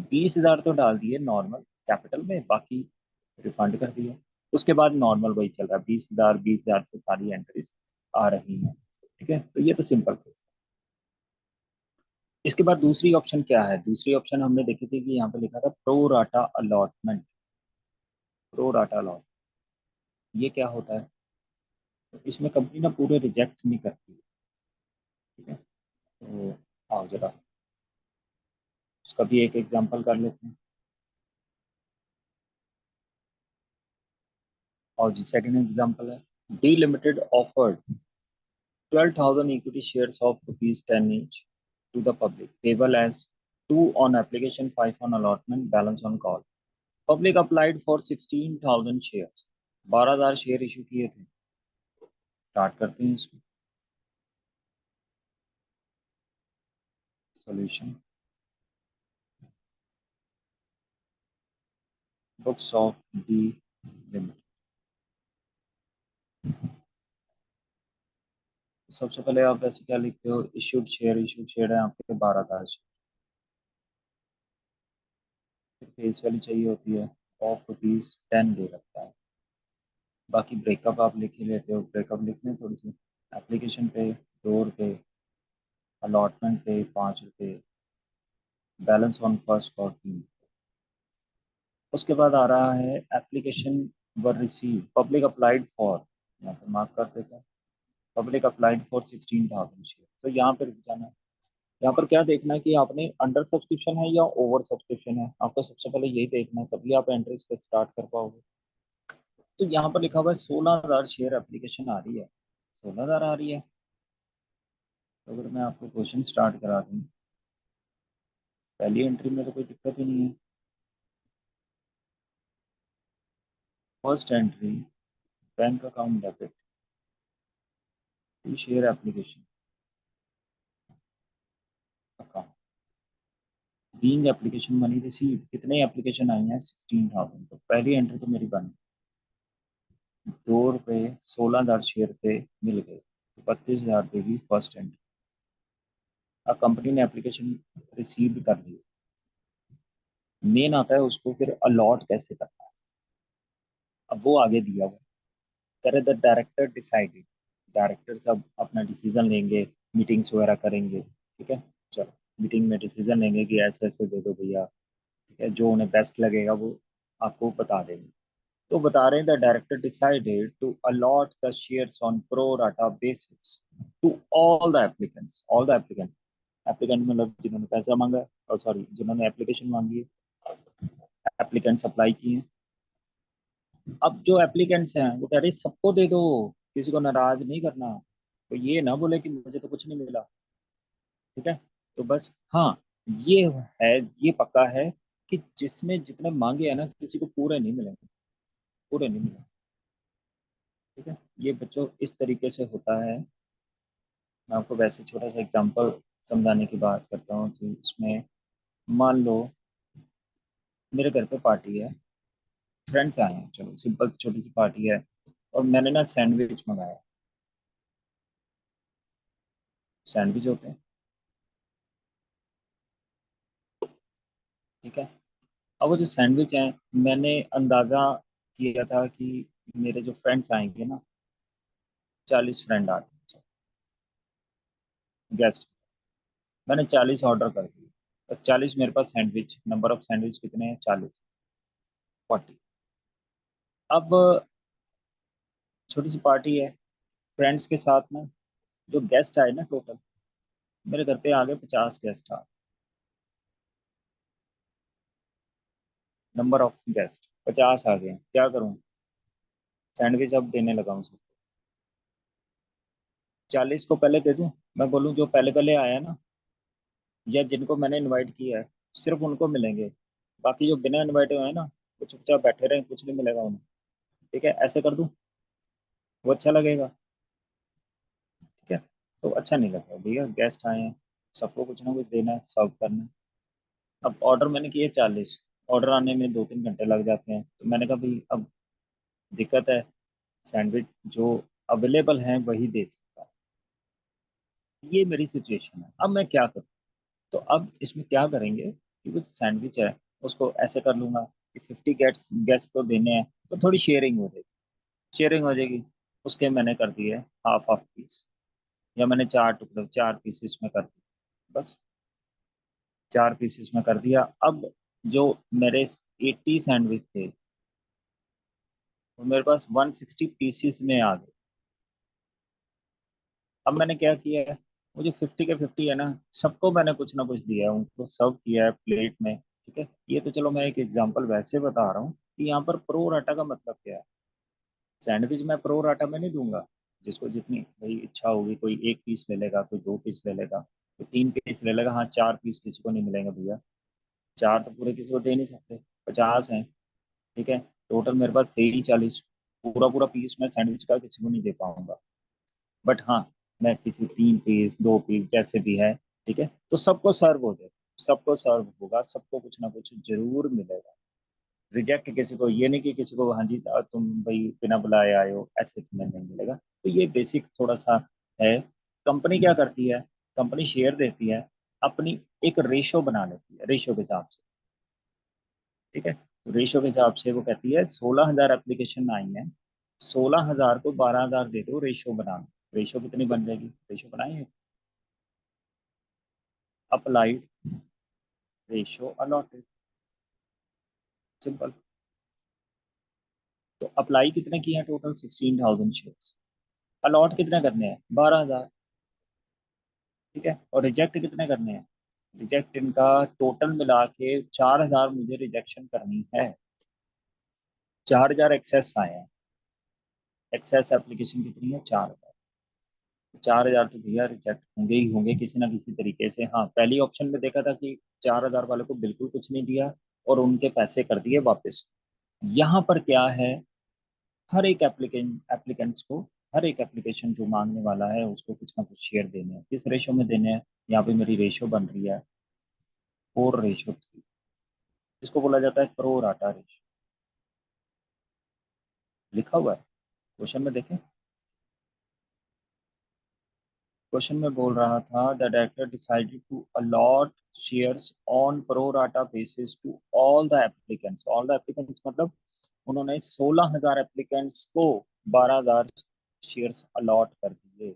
20,000 तो डाल दिए नॉर्मल कैपिटल में, बाकी रिफंड कर दिया। उसके बाद नॉर्मल वही चल रहा है, 20,000 20,000 से सारी एंट्रीज आ रही हैं। ठीक है, तो ये तो सिंपल केस है। इसके बाद दूसरी ऑप्शन क्या है? दूसरी ऑप्शन हमने देखी थी कि यहाँ पे लिखा था pro rata allotment. Pro rata allot, ये क्या होता है? तो इसमें कंपनी ना पूरे रिजेक्ट नहीं करती। ठीक है, तो आओ जरा उसका भी एक एग्जांपल कर लेते हैं। और जी सेकंड एग्जांपल है, D limited offered 12,000 equity shares of rupees 10 each to the public, payable as 2 on application, 5 on allotment, balance on call. Public applied for 16,000 shares, 12,000 share issue किए थे। स्टार्ट करते हैं इसको। Solution, books of D limited. सबसे पहले आप वैसे क्या लिखते हो? इशूड शेयर है आपके 12,000 शेयर। फेस वैल्यू चाहिए होती है ऑफ रुपीज 10 दे रखता है। बाकी ब्रेकअप आप लिख ही लेते हो। ब्रेकअप लिख लें थोड़ी सी। एप्लीकेशन पे 2 रुपये, अलॉटमेंट पे 5 रुपये, बैलेंस ऑन फर्स्ट और 3। उसके बाद आ रहा है application were receive, public applied for, यहाँ पे मार्क कर देते हैं, पब्लिक अप्लाइड फॉर 16,000 शेयर। तो यहाँ पर रुक जाना है। यहाँ पर क्या देखना है कि आपने अंडर सब्सक्रिप्शन है या ओवर सब्सक्रिप्शन है। आपको सबसे पहले यही देखना है, तभी आप एंट्रीज पे स्टार्ट कर पाओगे। तो यहाँ पर लिखा हुआ है 16,000 शेयर एप्लीकेशन आ रही है, 16,000 आ रही है। तो अगर मैं आपको क्वेश्चन स्टार्ट करा दूँ, पहली एंट्री में तो कोई दिक्कत ही नहीं है। First entry, bank account debit to share application account, being application money receive. कितने एप्लीकेशन आई हैं? 16,000। तो पहली एंट्री तो मेरी बन, 2 रुपये 16,000 शेयर पे मिल गए, तो 32,000 देगी फर्स्ट एंट्री। अब कंपनी ने एप्लीकेशन रिसीव कर ली। मेन आता है उसको फिर अलॉट कैसे करना है। अब वो आगे दिया हुआ करे, द डायरेक्टर डिसाइडेड। डायरेक्टर सब अपना डिसीजन लेंगे, मीटिंग्स वगैरह करेंगे। ठीक है, चलो मीटिंग में डिसीजन लेंगे कि ऐसे ऐसे दे दो भैया। ठीक है, जो उन्हें बेस्ट लगेगा वो आपको बता देंगे। तो बता रहे हैं, the director decided to allot the shares on pro rata basis to all the applicants. All the applicant, applicant मतलब जिन्होंने पैसा मांगा है, और सॉरी जिन्होंने एप्लीकेशन मांगी है, एप्लीकेंट्स अप्लाई किए हैं। अब जो एप्लीकेंट्स हैं वो कह रहे हैं सबको दे दो, किसी को नाराज नहीं करना, तो ये ना बोले कि मुझे तो कुछ नहीं मिला। ठीक है। तो बस हाँ, ये है, ये पक्का है कि जिसने जितने मांगे हैं ना, किसी को पूरे नहीं मिलेंगे, पूरे नहीं मिलेंगे। ठीक है। ये बच्चों इस तरीके से होता है। मैं आपको वैसे छोटा सा एग्जांपल समझाने की बात करता हूँ कि इसमें मान लो मेरे घर पे पार्टी है, फ्रेंड्स आए हैं, चलो सिंपल छोटी सी पार्टी है, और मैंने ना सैंडविच मंगाया। सैंडविच होते हैं। ठीक है। अब वो जो सैंडविच है, मैंने अंदाज़ा किया था कि मेरे जो फ्रेंड्स आएंगे ना, 40 फ्रेंड आ रहे हैं गेस्ट। मैंने 40 ऑर्डर कर दिए, और 40 मेरे पास सैंडविच, नंबर ऑफ सैंडविच कितने हैं, 40, 40। अब छोटी सी पार्टी है फ्रेंड्स के साथ में, जो गेस्ट आए ना टोटल, मेरे घर पे आ गए 50 गेस्ट आ। नंबर ऑफ गेस्ट 50 आ गए, क्या करूं? सैंडविच अब देने लगा हूं सबको। 40 को पहले दे दूं? मैं बोलूं जो पहले पहले आया ना, या जिनको मैंने इनवाइट किया है, सिर्फ उनको मिलेंगे, बाकी जो बिना इनवाइट हुए हैं ना, वो चुपचाप बैठे रहें, कुछ नहीं मिलेगा उन्हें। ठीक है, ऐसे कर दूं? वो अच्छा लगेगा? ठीक है। तो अच्छा नहीं लगता भैया, गेस्ट आए हैं, सबको कुछ ना कुछ देना है, सर्व करना है। अब ऑर्डर मैंने किए 40, ऑर्डर आने में 2-3 घंटे लग जाते हैं, तो मैंने कहा भाई अब दिक्कत है, सैंडविच जो अवेलेबल है वही दे सकता है। ये मेरी सिचुएशन है, अब मैं क्या करूँ? तो अब इसमें क्या करेंगे कि वो सैंडविच है, उसको ऐसे कर लूंगा कि 50 गेट्स गेस्ट को देने हैं, तो थोड़ी शेयरिंग हो जाएगी। शेयरिंग हो जाएगी, उसके मैंने कर दिए हाफ हाफ पीस, या मैंने 4 टुकड़े 4 पीसेस में कर दिए, बस 4 पीसेस में कर दिया। अब जो मेरे 80 सैंडविच थे, वो मेरे पास 160 पीसेस में आ गए। अब मैंने क्या किया है, वो जो 50 के 50 है ना, सबको मैंने कुछ ना कुछ दिया है, उनको सर्व किया है प्लेट में। ठीक है। ये तो चलो मैं एक एग्जांपल वैसे बता रहा हूँ कि यहाँ पर प्रो राटा का मतलब क्या है। सैंडविच मैं प्रो राटा में नहीं दूंगा, जिसको जितनी भाई इच्छा होगी, कोई 1 पीस ले लेगा, कोई 2 पीस ले लेगा, कोई 3 पीस ले लेगा। हाँ, 4 पीस किसी को नहीं मिलेंगे भैया, चार तो पूरे किसी को दे नहीं सकते, 50 हैं। ठीक है। टोटल मेरे पास थे ही 40, पूरा पूरा पीस मैं सैंडविच का किसी को नहीं दे पाऊंगा। बट हाँ, मैं किसी 3 पीस 2 पीस जैसे भी है, ठीक है, तो सबको सर्व हो जाए, सबको सर्व होगा, सबको कुछ ना कुछ जरूर मिलेगा। रिजेक्ट किसी को ये नहीं कि किसी को हाँ जी तुम भाई बिना बुलाए आए हो, ऐसे तुम्हें नहीं मिलेगा। तो ये बेसिक थोड़ा सा है। कंपनी क्या करती है, कंपनी शेयर देती है, अपनी एक रेशो बना लेती है, रेशो के हिसाब से। ठीक है। तो रेशो के हिसाब से वो कहती है 16,000 एप्लीकेशन आई है, 16,000 को 12,000 दे दो, रेशो बना लो। रेशो कितनी बन जाएगी, रेशो बनाइए, अप्लाइड रेशो अलॉटेड, सिंपल। तो अप्लाई कितने किए हैं, टोटल 16,000 शेयर। अलॉट कितने करने हैं, 12,000। ठीक है। और रिजेक्ट कितने करने हैं, रिजेक्ट इनका टोटल मिला के 4,000 मुझे रिजेक्शन करनी है। 4,000 एक्सेस आए हैं, एक्सेस एप्लीकेशन कितनी है, 4,000। 4,000 तो भैया रिजेक्ट होंगे ही होंगे किसी ना किसी तरीके से। हाँ, पहली ऑप्शन में देखा था कि 4,000 वाले को बिल्कुल कुछ नहीं दिया और उनके पैसे कर दिए वापस। यहाँ पर क्या है, हर एक एप्लीकेंट्स को, हर एक एप्लीकेशन जो मांगने वाला है उसको कुछ ना कुछ शेयर देने हैं। किस रेशो में देने हैं, यहाँ पे मेरी रेशो बन रही है 4:3। इसको बोला जाता है प्रो राटा रेशो, लिखा हुआ है क्वेश्चन में, देखें। क्वेश्चन में बोल रहा था the director decided to allot shares on pro rata basis to all the applicants. All the applicants मतलब उन्होंने 16,000 एप्लीकेंट्स को 12,000 शेयर्स अलॉट कर दिए,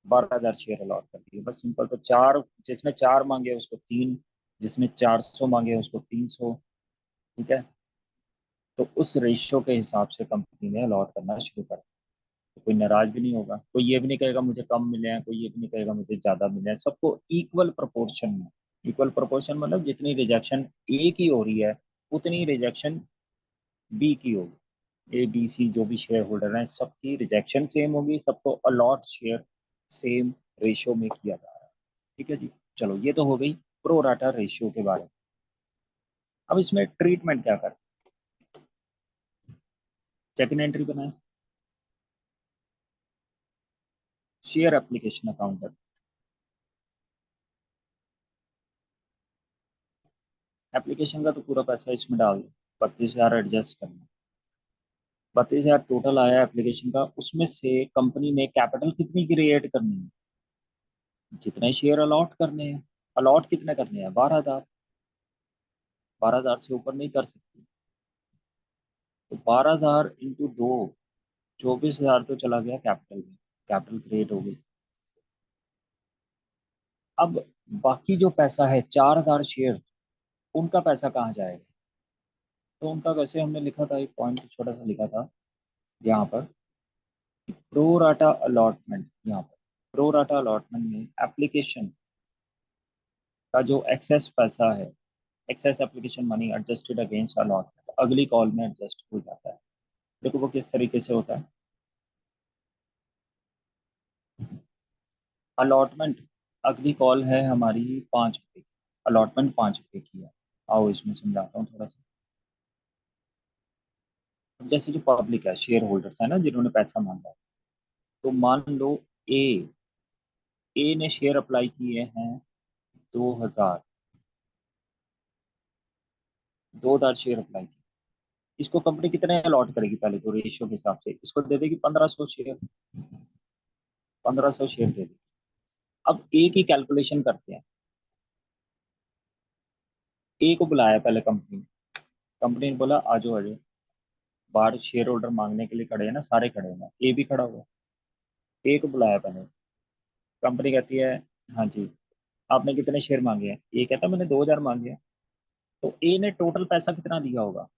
12,000 शेयर अलॉट कर दिए, बस सिंपल। तो चार, जिसने 4 मांगे उसको 3, जिसने 400 मांगे उसको 300। ठीक है। तो उस रेशियो के हिसाब से कंपनी ने अलॉट करना शुरू कर दिया। तो कोई नाराज भी नहीं होगा, कोई ये भी नहीं कहेगा मुझे कम मिले हैं, कोई ये भी नहीं कहेगा मुझे ज्यादा मिले हैं, सबको इक्वल प्रोपोर्शन में। इक्वल प्रोपोर्शन मतलब जितनी रिजेक्शन एक ही हो रही है, उतनी रिजेक्शन बी की होगी। ए बी सी जो भी शेयर होल्डर हैं सबकी रिजेक्शन सेम होगी, सबको अलॉट शेयर सेम रेशियो में किया जा रहा है। ठीक है जी। चलो ये तो हो गई प्रो राटा रेशियो के बारे में। अब इसमें ट्रीटमेंट क्या करें? सेकेंड एंट्री बनाए, शेयर एप्लीकेशन अकाउंट। एप्लीकेशन का तो पूरा पैसा इसमें डाल दो, 32,000 एडजस्ट करना। 32,000 टोटल आया एप्लीकेशन का, उसमें से कंपनी ने कैपिटल कितनी क्रिएट करनी है? जितने शेयर अलॉट करने हैं। अलॉट कितने करने हैं? 12,000। 12,000 से ऊपर नहीं कर सकती। तो 12,000 इंटू दो, 24,000 तो चला गया कैपिटल में। कैपिटल क्रिएट हो गई। अब बाकी जो पैसा है 4,000 शेयर, उनका पैसा कहाँ जाएगा? तो उनका वैसे हमने लिखा था, एक पॉइंट छोटा सा लिखा था यहाँ पर, प्रो राटा अलॉटमेंट। यहाँ पर प्रो राटा अलॉटमेंट में एप्लीकेशन का जो एक्सेस पैसा है, excess application money adjusted against allotment, अगली कॉल में एडजस्ट हो जाता है। देखो वो किस तरीके से होता है। अलॉटमेंट, अगली कॉल है हमारी 5 रुपए की। अलॉटमेंट 5 रुपए की है। आओ इसमें समझाता हूँ थोड़ा सा। अब जैसे जो पब्लिक है, शेयर होल्डर्स है ना, जिन्होंने पैसा मांगा है, तो मान लो ए ए ने शेयर अप्लाई किए हैं 2,000। 2,000 शेयर अप्लाई किए। इसको कंपनी कितने अलॉट करेगी? पहले तो रेशियो के हिसाब से इसको दे देगी 1,500 शेयर। 1,500 शेयर दे देगी। अब ए की कैलकुलेशन करते हैं। ए को बुलाया पहले कंपनी ने। कंपनी ने बोला आ जाओ आ जाओ। बाहर शेयर होल्डर मांगने के लिए खड़े हैं ना, सारे खड़े हैं, ए भी खड़ा हुआ। ए को बुलाया पहले। कंपनी कहती है हाँ जी, आपने कितने शेयर मांगे हैं? ए कहता है मैंने 2,000 मांगे हैं। तो ए ने टोटल पैसा कितना दिया होगा?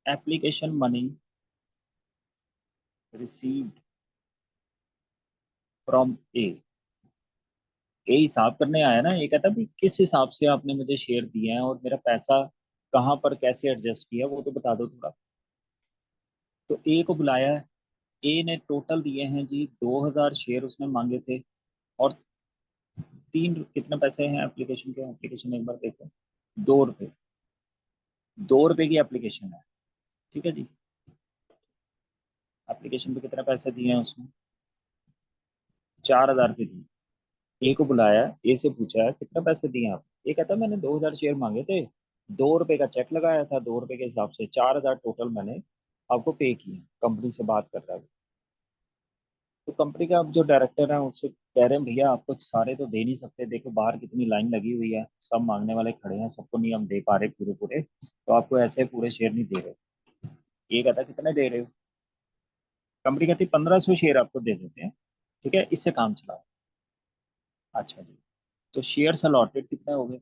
एप्लीकेशन मनी रिसीव्ड फ्रॉम ए। ए हिसाब करने आया ना, ये कहता भी किस हिसाब से आपने मुझे शेयर दिए हैं और मेरा पैसा कहाँ पर कैसे एडजस्ट किया, वो तो बता दो थोड़ा। तो ए को बुलाया है। ए ने टोटल दिए हैं जी 2,000 शेयर उसने मांगे थे। और तीन कितने पैसे हैं एप्लीकेशन के? एप्लीकेशन एक बार देखो। 2 रुपये। 2 रुपये की एप्लीकेशन है। ठीक है जी। एप्लीकेशन पे कितने पैसे दिए हैं उसने? 4,000 के दिए। ए को बुलाया, ए से पूछा है कितने पैसे दिए आप? ये कहता है मैंने 2,000 शेयर मांगे थे, 2 रुपए का चेक लगाया था, 2 रुपए के हिसाब से 4,000 टोटल मैंने आपको पे किए। कंपनी से बात कर रहा है। तो कंपनी का अब जो डायरेक्टर है उससे कह रहे हैं भैया आपको सारे तो दे नहीं सकते, देखो बाहर कितनी लाइन लगी हुई है, सब मांगने वाले खड़े हैं, सबको नहीं हम दे पा रहे पूरे पूरे, तो आपको ऐसे पूरे शेयर नहीं दे रहे। ये कहता कितने दे रहे हो? कंपनी कहती 1,500 शेयर आपको दे देते हैं। ठीक है, इससे काम चलाओ। अच्छा जी। तो शेयर अलॉटेड कितने हो गए?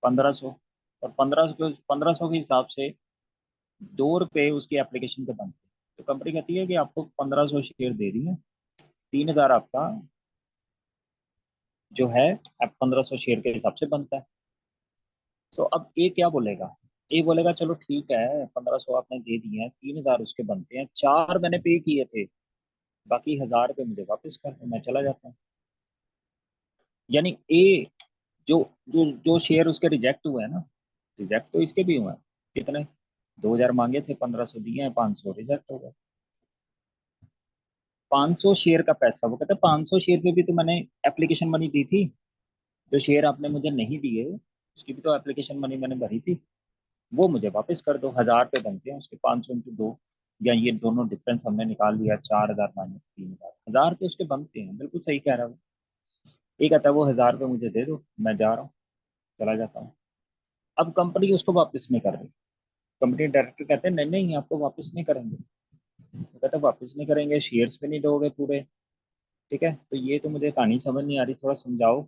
1,500। और 1,500 के हिसाब से 2 रुपए उसकी एप्लीकेशन पे बनते हैं। तो कंपनी कहती है कि आपको 1,500 शेयर दे दिए, 3,000 आपका जो है 1,500 शेयर के हिसाब से बनता है। तो अब ए क्या बोलेगा? ए बोलेगा चलो ठीक है, 1,500 आपने दे दिए हैं, 3,000 उसके बनते हैं, 4 मैंने पे किए थे, बाकी 1,000 रुपये मुझे वापस कर दो, मैं चला जाता हूँ। यानी ए जो जो जो शेयर उसके रिजेक्ट हुए हैं ना, रिजेक्ट तो इसके भी हुए हैं। कितने? 2,000 मांगे थे, 1,500 दिए हैं, 500 रिजेक्ट हो गए। 500 शेयर का पैसा, वो कहता है 500 शेयर पे भी तो मैंने एप्लीकेशन मनी दी थी, जो शेयर आपने मुझे नहीं दिए उसकी भी तो एप्लीकेशन मनी मैंने भरी थी, वो मुझे वापस कर दो। 1,000 रुपये बनते हैं उसके, 500 इंटू 2, या ये दोनों डिफरेंस हमने निकाल लिया, 4,000 माइनस 3,000, 1,000 रुपये उसके बनते हैं, बिल्कुल सही कह रहा हूँ। ये कहता है वो 1,000 रुपये मुझे दे दो, मैं जा रहा हूँ, चला जाता हूँ। अब कंपनी उसको वापस नहीं कर रही। कंपनी डायरेक्टर कहते हैं नहीं नहीं आपको वापस नहीं करेंगे। वो कहता है वापस नहीं करेंगे, शेयर्स भी नहीं दोगे पूरे। ठीक है, तो ये तो मुझे कहानी समझ नहीं आ रही, थोड़ा समझाओ।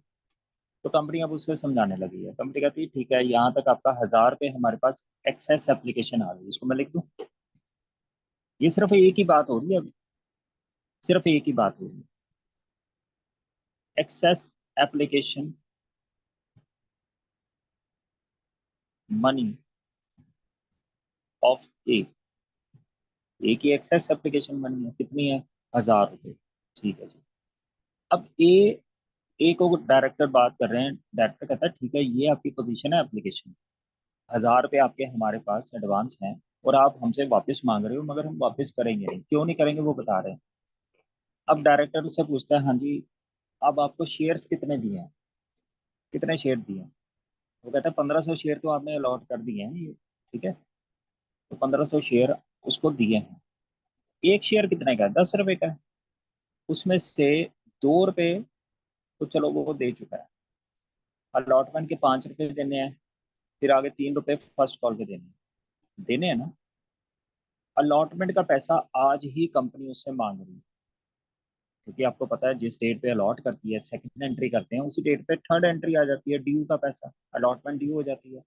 तो कंपनी अब उसको समझाने लगी है। कंपनी कहती है ठीक है, यहाँ तक आपका 1,000 रुपये हमारे पास एक्सेस एप्लीकेशन आ रही है, इसको मैं लिख दूँ। ये सिर्फ एक ही बात हो रही है अभी, सिर्फ एक ही बात हो रही है। एक्सेस एप्लीकेशन मनी ऑफ ए। ए की एक्सेस एप्लीकेशन मनी है, कितनी है? 1000 रुपये। ठीक है जी। अब ए को डायरेक्टर बात कर रहे हैं, डायरेक्टर कहता है ठीक है, ये आपकी पोजीशन है एप्लीकेशन, 1000 रुपये आपके हमारे पास एडवांस हैं और आप हमसे वापस मांग रहे हो, मगर हम वापस करेंगे नहीं। क्यों नहीं करेंगे वो बता रहे हैं। अब डायरेक्टर उससे पूछता है हाँ जी, अब आपको शेयर्स कितने दिए हैं, कितने शेयर दिए हैं? वो कहता है 1500 शेयर तो आपने अलॉट कर दिए हैं ये। ठीक है, तो 1500 शेयर उसको दिए हैं। एक शेयर कितने का है? 10 रुपए का है। उसमें से 2 रुपए तो चलो वो दे चुका है, अलॉटमेंट के 5 रुपए देने हैं, फिर आगे 3 रुपए फर्स्ट कॉल पे देने हैं ना। अलॉटमेंट का पैसा आज ही कंपनी उससे मांग रही है, क्योंकि आपको पता है जिस डेट पे अलॉट करती है, सेकंड एंट्री करते हैं, उसी डेट पे थर्ड एंट्री आ जाती है, ड्यू का पैसा, अलॉटमेंट ड्यू हो जाती है।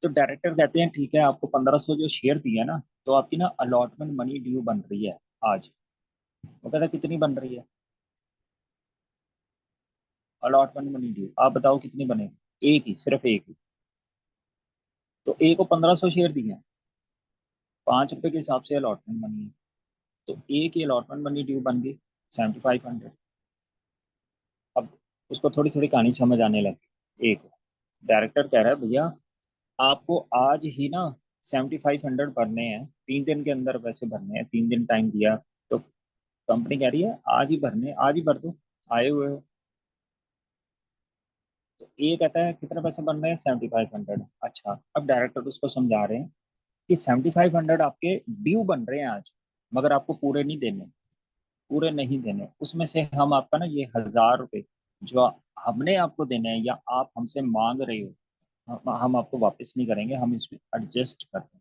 तो डायरेक्टर कहते हैं ठीक है, आपको 1500 जो शेयर दिए है ना, तो आपकी ना अलॉटमेंट मनी ड्यू बन रही है आज। वो कहता है कितनी बन रही है अलॉटमेंट मनी ड्यू? आप बताओ कितनी बनेगी? एक ही, सिर्फ एक ही। तो ए को 1500 शेयर दिए हैं, 5 रुपए के हिसाब से अलॉटमेंट मनी है, तो ए की अलॉटमेंट मनी ड्यू बन गई 7500। अब उसको थोड़ी थोड़ी कहानी समझ आने लगी। एक डायरेक्टर कह रहा है भैया, आपको आज ही ना 7500 भरने हैं, 3 दिन के अंदर पैसे भरने हैं, 3 दिन टाइम दिया। तो कंपनी कह रही है आज ही भरने, आज ही भर दो, आए हुए हो। तो ये कहता है कितने पैसे बन रहे हैं? 7500। अच्छा, अब डायरेक्टर उसको समझा रहे हैं कि 7500 आपके ड्यू बन रहे हैं आज, मगर आपको पूरे नहीं देने, पूरे नहीं देने। उसमें से हम आपका ना ये 1000 रुपये जो हमने आपको देने हैं या आप हमसे मांग रहे हो, हम आपको वापस नहीं करेंगे, हम इसमें एडजस्ट कर दें।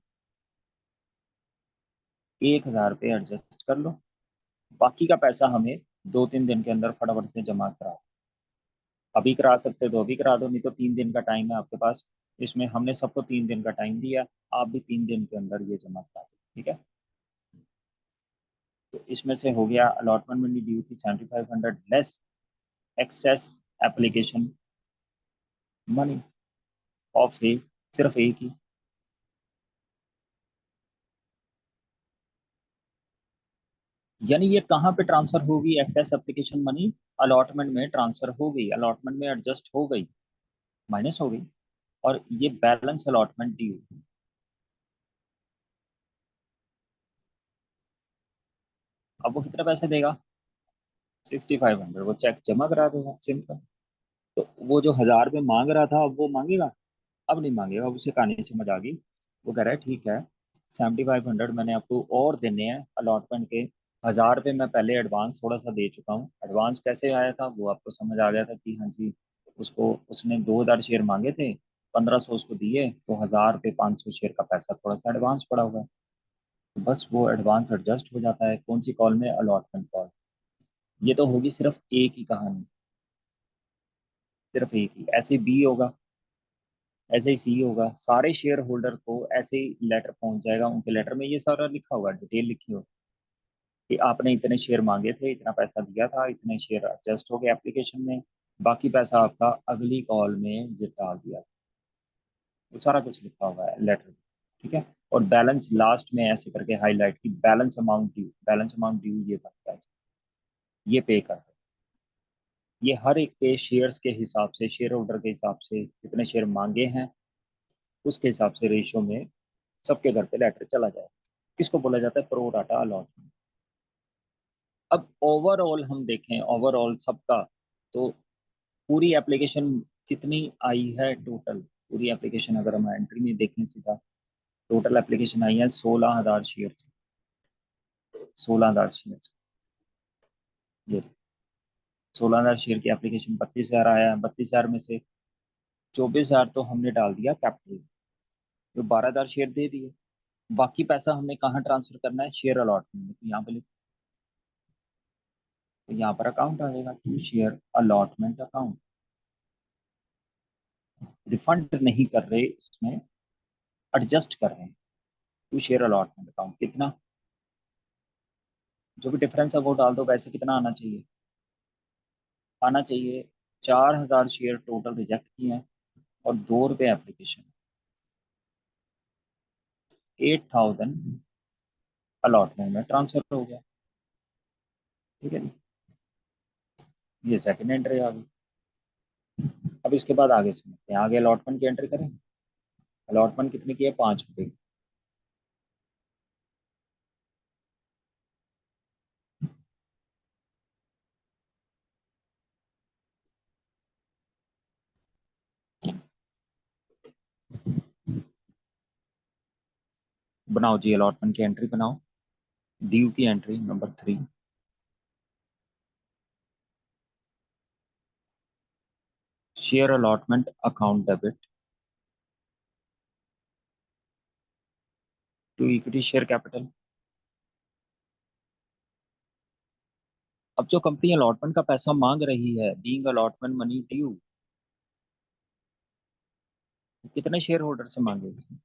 1000 रुपये एडजस्ट कर लो, बाकी का पैसा हमें 2-3 दिन के अंदर फटाफट से जमा करा। अभी करा सकते हो तो अभी करा दो, नहीं तो 3 दिन का टाइम है आपके पास। इसमें हमने सबको 3 दिन का टाइम दिया, आप भी 3 दिन के अंदर ये जमा करा दो। ठीक है, तो इसमें से हो गया अलॉटमेंट मनी ड्यू थी 7500 less excess application money of A, सिर्फ एक ही। यानी ये कहाँ पे ट्रांसफर होगी एक्सेस एप्लीकेशन मनी? अलॉटमेंट में ट्रांसफर हो गई, अलॉटमेंट में एडजस्ट हो गई, माइनस हो गई, और ये बैलेंस अलॉटमेंट ड्यू। अब वो कितने पैसे देगा? 6500, वो चेक जमा करा देगा, सिंपल। तो वो जो 1000 रुपये मांग रहा था, अब वो मांगेगा? अब नहीं मांगेगा, अब उसे कहानी समझ आ गई। वो कह रहा है ठीक है, 7500 मैंने आपको और देने हैं अलॉटमेंट के। 1000 रुपये मैं पहले एडवांस थोड़ा सा दे चुका हूँ। एडवांस कैसे आया था वो आपको समझ आ गया था कि हाँ जी, उसको उसने 2000 शेयर मांगे थे, 1500 उसको दिए, तो 1000 रुपये 500 शेयर का पैसा थोड़ा सा एडवांस पड़ा हुआ है। तो बस वो एडवांस एडजस्ट हो जाता है, कौन सी कॉल में? Allotment call. ये तो होगी सिर्फ एक ही कहानी, सिर्फ एक ही। ऐसे बी होगा, ऐसे ही सी होगा, सारे शेयर होल्डर को ऐसे ही लेटर पहुंच जाएगा, उनके लेटर में ये सारा लिखा होगा, डिटेल लिखी होगी कि आपने इतने शेयर मांगे थे, इतना पैसा दिया था, इतने शेयर एडजस्ट हो गए एप्लीकेशन में, बाकी पैसा आपका अगली कॉल में डाल दिया। वो सारा कुछ लिखा हुआ है लेटर। ठीक है, और बैलेंस लास्ट में ऐसे करके हाईलाइट की, balance amount due, balance amount due ये बनता है, ये पे कर दो। ये हर एक के शेयर्स के हिसाब से, शेयर होल्डर के हिसाब से कितने शेयर मांगे हैं, उसके हिसाब से रेशियो में सबके घर पे लेटर चला जाए। किसको बोला जाता है? Pro rata allotment. अब ओवरऑल हम देखें, ओवरऑल सबका, तो पूरी एप्लीकेशन कितनी आई है टोटल? पूरी एप्लीकेशन अगर हम एंट्री में देखें सीधा, टोटल एप्लीकेशन आई है 16,000 शेयर। 16,000 शेयर, ये 16,000 शेयर की एप्लीकेशन 32,000 आया है। 32,000 में से 24,000 तो हमने डाल दिया कैपिटल, जो 12,000 शेयर दे दिए। बाकी पैसा हमने कहाँ ट्रांसफर करना है? शेयर अलॉटमेंट में। तो यहाँ पे तो यहाँ पर अकाउंट आ जाएगा, to share allotment account. Refund नहीं कर रहे इसमें, एडजस्ट कर रहे हैं। टू शेयर अलॉटमेंट अकाउंट कितना, जो भी डिफरेंस है वो डाल दो, वैसे कितना आना चाहिए? आना चाहिए। 4,000 शेयर टोटल रिजेक्ट किए हैं और 2 रुपये एप्लीकेशन। 8,000 अलॉटमेंट में ट्रांसफर हो गया। ठीक है जी, ये सेकंड एंट्री आ गई। अब इसके बाद आगे समझते हैं, आगे अलॉटमेंट की एंट्री करें। अलॉटमेंट कितने की है? 5 रुपये। बनाओ जी, अलॉटमेंट की एंट्री बनाओ। ड्यू की entry number 3। Share allotment account debit to equity share capital. अब जो कंपनी अलॉटमेंट का पैसा मांग रही है, बीइंग अलॉटमेंट मनी ड्यू, कितने शेयर होल्डर से मांगेगी?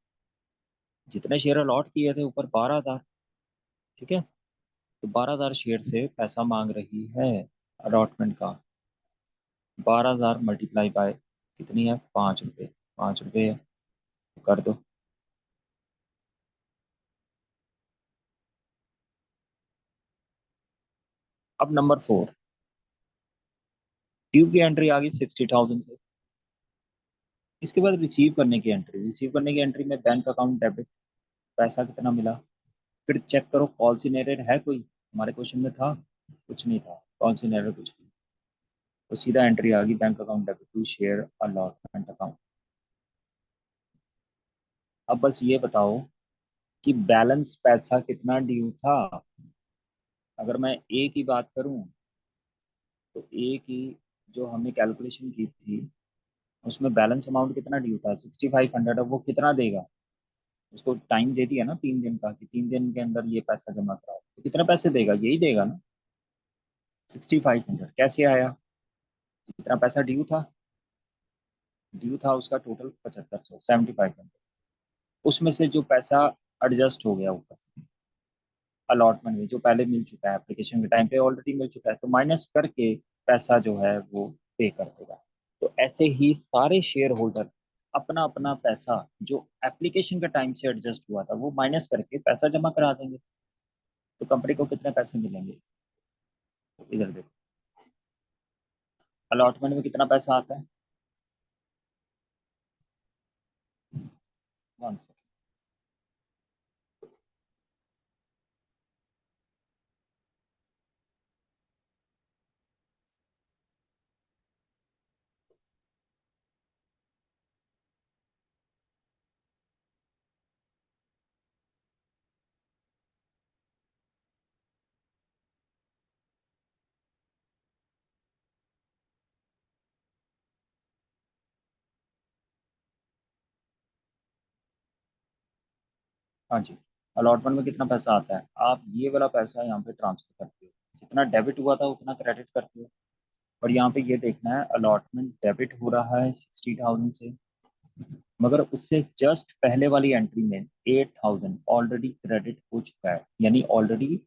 जितने शेयर अलॉट किए थे ऊपर 12,000। ठीक है, तो 12,000 शेयर से पैसा मांग रही है अलॉटमेंट का। 12,000 मल्टीप्लाई बाय कितनी है? 5 रुपये। 5 रुपये है, तो कर दो। अब नंबर 4, ड्यू की एंट्री आ गई 60,000 से। इसके बाद रिसीव करने की एंट्री। रिसीव करने की एंट्री में बैंक अकाउंट डेबिट, पैसा कितना मिला। फिर चेक करो कॉल सिनेरियर है कोई, हमारे क्वेश्चन में था? कुछ नहीं था, कॉल सिनेरियर कुछ नहीं। तो सीधा एंट्री आ गई bank account debit to share allotment account. अब बस ये बताओ कि बैलेंस पैसा कितना ड्यू था। अगर मैं ए की बात करूं, तो ए की जो हमने कैलकुलेशन की थी, उसमें बैलेंस अमाउंट कितना ड्यू था? 6,500। अब वो कितना देगा? उसको टाइम दे दिया ना 3 दिन का, कि 3 दिन के अंदर ये पैसा जमा कराओ, तो कितने पैसे देगा? यही देगा ना, 6,500। कैसे आया? जितना पैसा ड्यू था, ड्यू था उसका टोटल 7,500, 7,500। उसमें से जो पैसा एडजस्ट हो गया ऊपर से अलॉटमेंट में, जो पहले मिल चुका है, एप्लीकेशन के टाइम पे ऑलरेडी मिल चुका है, तो माइनस करके पैसा जो है वो पे कर देगा। तो ऐसे ही सारे शेयर होल्डर अपना अपना पैसा जो एप्लीकेशन के टाइम से एडजस्ट हुआ था, वो माइनस करके पैसा जमा करा देंगे। तो कंपनी को कितने पैसे मिलेंगे? तो इधर देखो, अलॉटमेंट में कितना पैसा आता है? 1। हाँ जी, अलॉटमेंट में कितना पैसा आता है? आप ये वाला पैसा यहाँ पे ट्रांसफर करते हो, जितना डेबिट हुआ था उतना क्रेडिट करते हो। और यहाँ पे ये देखना है, अलॉटमेंट डेबिट हो रहा है 60,000 से, मगर उससे जस्ट पहले वाली एंट्री में 8,000 ऑलरेडी क्रेडिट हो चुका है, यानी ऑलरेडी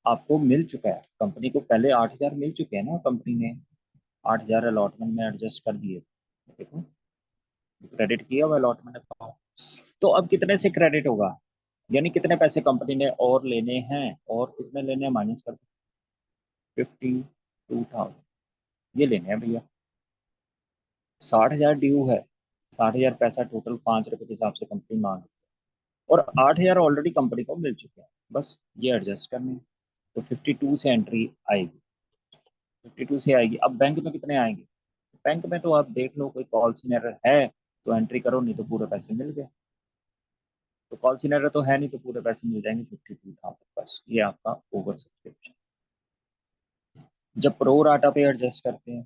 आपको मिल चुका है। कंपनी को पहले 8,000 मिल चुके हैं ना, कंपनी ने 8,000 अलॉटमेंट में एडजस्ट कर दिए। देखो, क्रेडिट किया हुआ अलॉटमेंट अकाउंट। तो अब कितने से क्रेडिट होगा, यानी कितने पैसे कंपनी ने और लेने हैं, और कितने लेने हैं माइनस कर 52,000 ये लेने हैं भैया। 60,000 ड्यू है, 60,000 पैसा टोटल 5 रुपये के हिसाब से कंपनी मांग रही है, और 8,000 ऑलरेडी कंपनी को मिल चुके हैं। बस ये एडजस्ट करनी है। तो 52 से एंट्री आएगी। 52 से आएगी। अब बैंक में कितने आएंगे? बैंक में तो आप देख लो, कोई कॉल एरर है तो एंट्री करो, नहीं तो पूरे पैसे मिल गए। तो कॉल एरर तो है नहीं, तो पूरे पैसे मिल जाएंगे 52,000। बस ये आपका ओवर सब्सक्रिप्शन। जब प्रो राटा पे एडजस्ट करते हैं,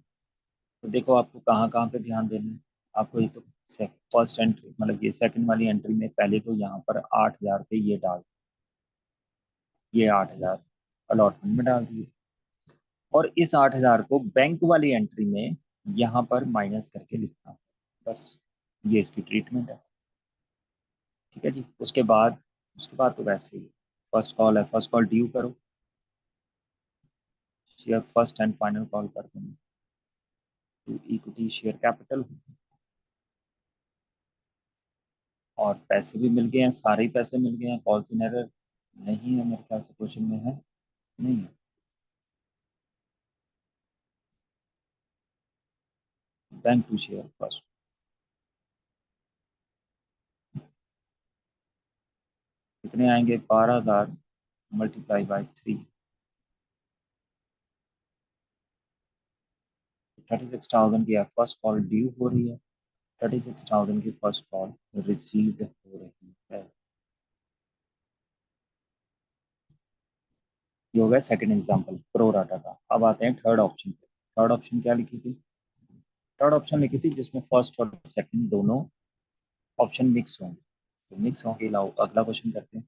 तो देखो आपको कहाँ कहाँ पे ध्यान देना है। आपको ये तो फर्स्ट एंट्री, मतलब ये सेकंड वाली एंट्री में पहले तो यहाँ पर 8,000 पे ये डाल, ये 8,000 अलॉटमेंट में डाल दिए, और इस 8,000 को बैंक वाली एंट्री में यहाँ पर माइनस करके लिखना। बस ये इसकी ट्रीटमेंट है। ठीक है जी। उसके बाद तो वैसे ही फर्स्ट कॉल है, फर्स्ट कॉल ड्यू करो, या फर्स्ट एंड फाइनल कॉल कर देंगे। To equity share capital. और पैसे भी मिल गए हैं, सारे ही पैसे मिल गए हैं। कॉल्स इन एरर नहीं है मेरे ख्याल से, क्वेश्चन में है नहीं है। Bank to share first. कितने आएंगे? 12,000 मल्टीप्लाई बाई 3, 36,000 की फर्स्ट कॉल ड्यू हो रही है, 36,000 की फर्स्ट कॉल रिसीव्ड हो रही है। ये हो गया सेकंड एग्जांपल प्रो राटा का। अब आते हैं थर्ड ऑप्शन पे। थर्ड ऑप्शन क्या लिखी थी? थर्ड ऑप्शन लिखी थी जिसमें फर्स्ट और सेकंड दोनों ऑप्शन मिक्स होंगे। तो मिक्स होंगे, लाओ अगला क्वेश्चन करते हैं।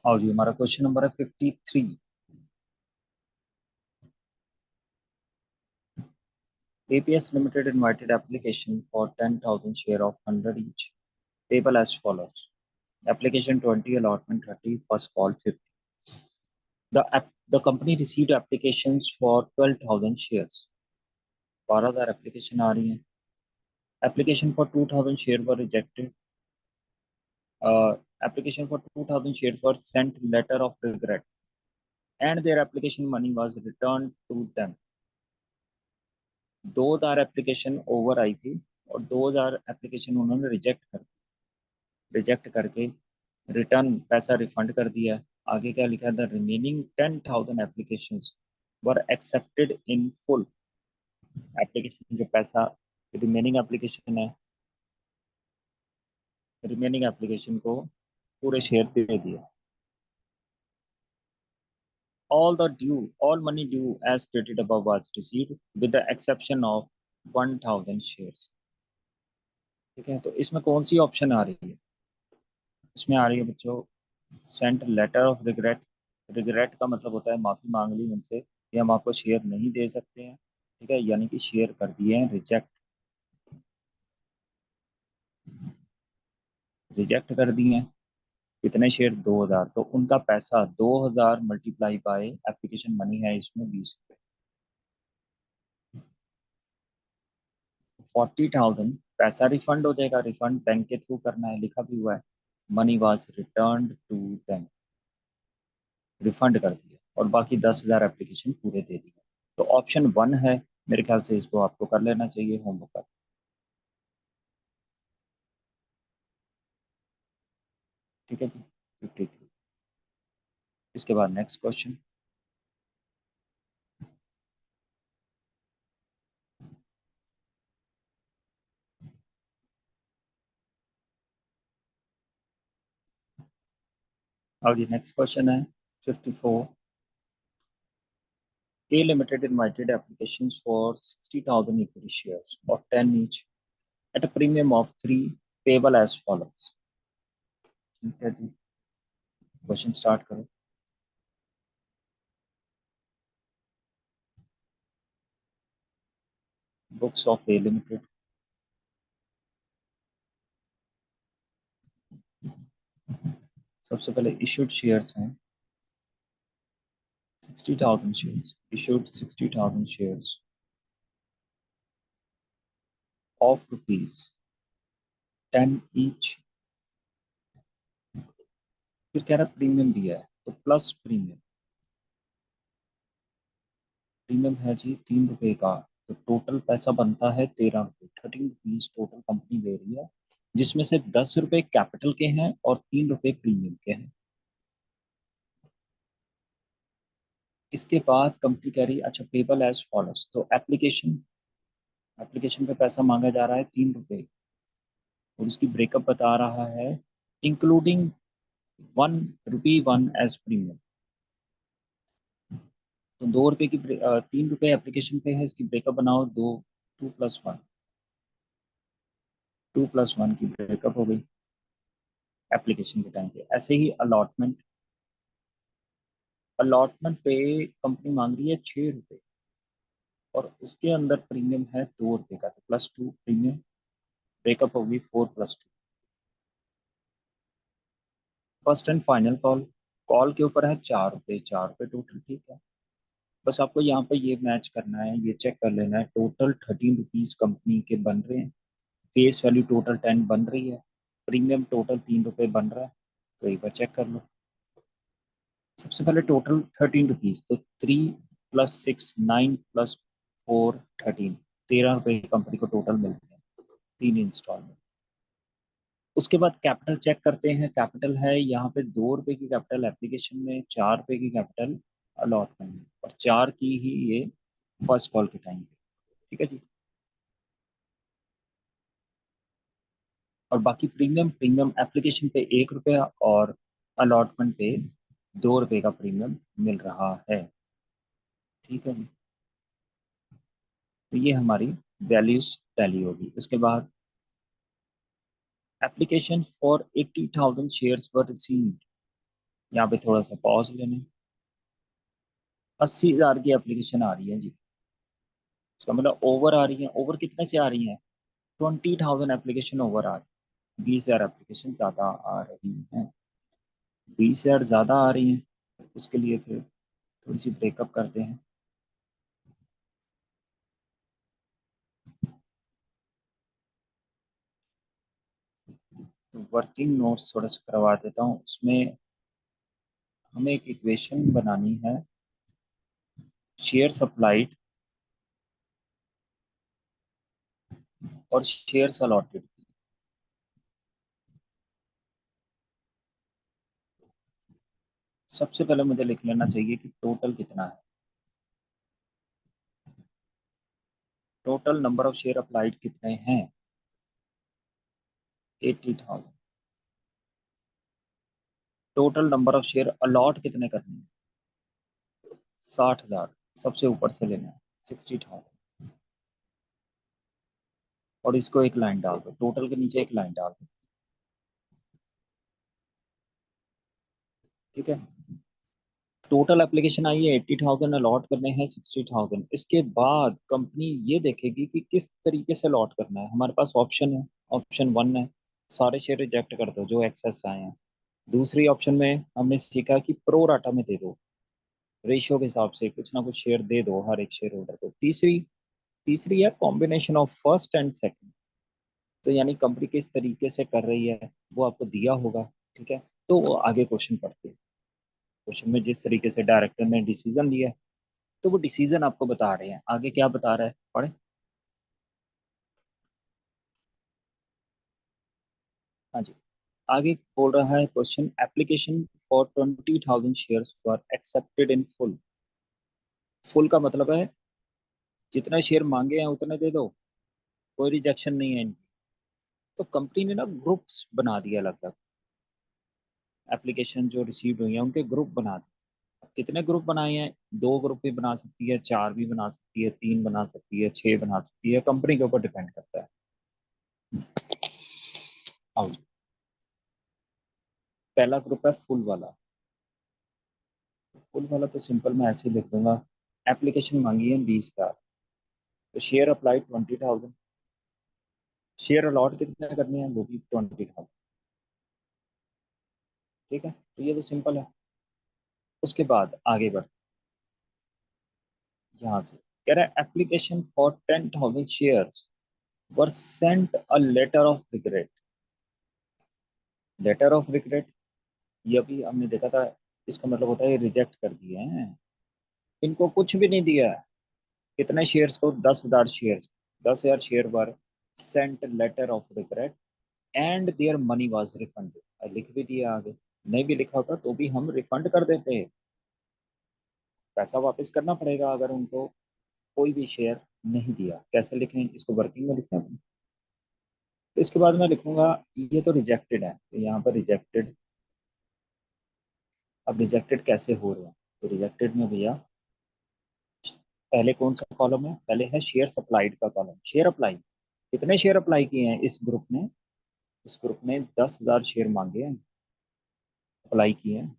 और जी हमारा क्वेश्चन नंबर है 53। APS Limited invited application for 10,000 share of 100 each. Table as follows. Application 20, allotment 30, first call 50. The company received applications for 12,000 shares. 12,000 application आ रही हैं. Application for 2,000 shares were rejected. Application for 2,000 shares were sent letter of regret, and their application money was returned to them. 2,000 application over आई थी और 2,000 application उन्होंने reject करके return पैसा refund कर दिया। आगे क्या लिखा है? The remaining 10,000 application were accepted in full. Application जो पैसा रिमेनिंग एप्लीकेशन है, रिमेनिंग एप्लीकेशन को पूरे शेयर दे दिया। All money due as stated above was received with the exception of 1,000 shares। ठीक है, तो इसमें कौन सी ऑप्शन आ रही है? इसमें आ रही है बच्चों sent letter of regret. Regret का मतलब होता है माफी मांग ली उनसे कि हम आपको शेयर नहीं दे सकते हैं। ठीक है, यानी कि शेयर कर दिए हैं रिजेक्ट, रिजेक्ट कर दिए हैं। कितने शेयर? 2,000। तो उनका पैसा 2,000 मल्टीप्लाई बाय एप्लीकेशन मनी है इसमें 20 रुपये। 40,000 पैसा रिफंड हो जाएगा, रिफंड बैंक के थ्रू करना है, लिखा भी हुआ है। Money was return to them, refund कर दिया। और बाकी 10,000 एप्लीकेशन पूरे दे दिए। तो ऑप्शन 1 है, मेरे ख्याल से इसको आपको कर लेना चाहिए होमवर्क पर। ठीक है जी, 53। इसके बाद नेक्स्ट क्वेश्चन। और ये नेक्स्ट क्वेश्चन है 54। A Limited invited applications for 60,000 equity shares of 10 each at a premium of 3 payable as follows। ठीक है जी, क्वेश्चन स्टार्ट करो। Books of A limited. सबसे पहले इशूड शेयर्स हैं 60,000 shares, issued 60,000 shares of rupees 10 each. फिर कह रहा प्रीमियम दिया है तो प्लस प्रीमियम, प्रीमियम है जी 3 रुपए का। तो टोटल पैसा बनता है 13 रुपये, 13 रुपीज टोटल कंपनी ले रही है, जिसमें से 10 रुपए कैपिटल के हैं और 3 रुपए प्रीमियम के हैं। इसके बाद कंपनी कह रही है अच्छा पेबल एज फॉलोस। तो एप्लीकेशन, एप्लीकेशन पे पैसा मांगा जा रहा है 3 रुपए, और उसकी ब्रेकअप बता रहा है इंक्लूडिंग 1 रुपी 1 एज प्रीमियम। तो 2 रुपए की 3 रुपए एप्लीकेशन पे है, इसकी ब्रेकअप बनाओ दो, 2+1, 2+1 की ब्रेकअप हो गई एप्लीकेशन के टाइम पे। ऐसे ही अलॉटमेंट, अलॉटमेंट पे कंपनी मांग रही है 6 रुपए, और उसके अंदर प्रीमियम है 2 रुपये का, तो +2 प्रीमियम, ब्रेकअप होगी 4+2। First and final call, call के ऊपर है 4 रुपये, 4 रुपये टोटल, ठीक है। बस आपको यहाँ पे ये मैच करना है, ये चेक कर लेना है, टोटल 13 रुपीज कंपनी के बन रहे हैं, फेस वैल्यू टोटल 10 बन रही है, प्रीमियम टोटल 3 रुपये बन रहा है, तो एक बार चेक कर लो। सबसे पहले टोटल 13 रुपीज, तो 3 + 6 9 + 4 13, 13 रुपये कंपनी को टोटल मिलते हैं, 3 इंस्टॉलमेंट। उसके बाद कैपिटल चेक करते हैं, कैपिटल है यहाँ पे 2 रुपये की कैपिटल एप्लीकेशन में, 4 रुपये की कैपिटल अलॉटमेंट में, और 4 की ही ये फर्स्ट कॉल के टाइम पे, ठीक है जी। और बाकी प्रीमियम, प्रीमियम एप्लीकेशन पे 1 रुपया और अलॉटमेंट पे 2 रुपये का प्रीमियम मिल रहा है, ठीक है जी। तो ये हमारी वैल्यूज टैली होगी। उसके बाद application for 80,000 shares were received, यहाँ पे थोड़ा सा पॉज लेना। 80,000 की एप्लीकेशन आ रही है जी, इसका मतलब ओवर आ रही है। ओवर कितने से आ रही है? 20,000 एप्लीकेशन ओवर आ रही है, 20,000 एप्लीकेशन ज़्यादा आ रही हैं, 20,000 ज़्यादा आ रही हैं। उसके लिए फिर थोड़ी सी ब्रेकअप करते हैं। तो वर्किंग नोट्स थोड़ा सा करवा देता हूँ, उसमें हमें एक इक्वेशन बनानी है, शेयर सप्लाइड और शेयर्स अलॉटेड की। सबसे पहले मुझे लिख लेना चाहिए कि टोटल कितना है। Total number of share applied कितने हैं? 80,000। Total number of share allot कितने करने हैं? 60,000। सबसे ऊपर से लेना है 60,000, और इसको एक लाइन डाल दो, टोटल के नीचे एक लाइन डाल दो, ठीक है। टोटल एप्लीकेशन आई है 80,000, अलॉट करने हैं 60,000। इसके बाद कंपनी ये देखेगी कि किस तरीके से अलॉट करना है। हमारे पास ऑप्शन है, ऑप्शन 1 है, सारे शेयर रिजेक्ट कर दो जो एक्सेस आए हैं। दूसरी ऑप्शन में हमने सीखा कि प्रो राटा में दे दो, रेशियो के हिसाब से कुछ ना कुछ शेयर दे दो हर एक शेयर होल्डर को। तीसरी तीसरी है combination of first and second, तो यानी कंपनी किस तरीके से कर रही है वो आपको दिया होगा, ठीक है। तो वो आगे क्वेश्चन पढ़ते हैं। क्वेश्चन में जिस तरीके से डायरेक्टर ने डिसीजन लिया है, तो वो डिसीजन आपको बता रहे हैं। आगे क्या बता रहा है, पढ़े। हाँ जी, आगे बोल रहा है question, application for 20,000 shares were accepted in full. Full का मतलब है जितने शेयर मांगे हैं उतने दे दो, कोई रिजेक्शन नहीं है इनकी। तो कंपनी ने ना ग्रुप्स बना दिया, लगभग एप्लीकेशन जो रिसीव हुई है उनके ग्रुप बना दिए। कितने ग्रुप बनाए हैं? 2 ग्रुप भी बना सकती है, 4 भी बना सकती है, 3 बना सकती है, 6 बना सकती है, कंपनी के ऊपर डिपेंड करता है। अब पहला ग्रुप है फुल वाला। फुल वाला तो सिंपल मैं ऐसे ही लिख दूंगा, एप्लीकेशन मांगी है 20,000, तो शेयर अप्लाई 20,000, शेयर अलॉट कितने करने हैं वो भी 20,000, ठीक है। तो ये तो सिंपल है। उसके बाद आगे बढ़, यहाँ से कह रहा है application for 10,000 shares were sent a letter of regret. Letter of regret, ये अभी हमने देखा था, इसका मतलब होता है रिजेक्ट कर दिए हैं, इनको कुछ भी नहीं दिया है। कितने शेयर्स को? 10,000 शेयर्स, 10,000 शेयर पर sent letter of regret and their money was refunded. लिख भी दिया आगे, नहीं भी लिखा होता तो भी हम रिफंड कर देते हैं। पैसा वापस करना पड़ेगा अगर उनको कोई भी शेयर नहीं दिया। कैसे लिखें इसको? वर्किंग में लिखना है। तो इसके बाद मैं लिखूंगा, ये तो रिजेक्टेड है, तो यहाँ पर रिजेक्टेड। अब रिजेक्टेड कैसे हो रहे हैं? तो रिजेक्टेड में भैया पहले कौन सा कॉलम है? पहले है शेयर सप्लाइड का कॉलम, शेयर अप्लाई। कितने शेयर अप्लाई किए हैं इस ग्रुप ने? इस ग्रुप ने 10,000 शेयर मांगे हैं, अप्लाई किए हैं।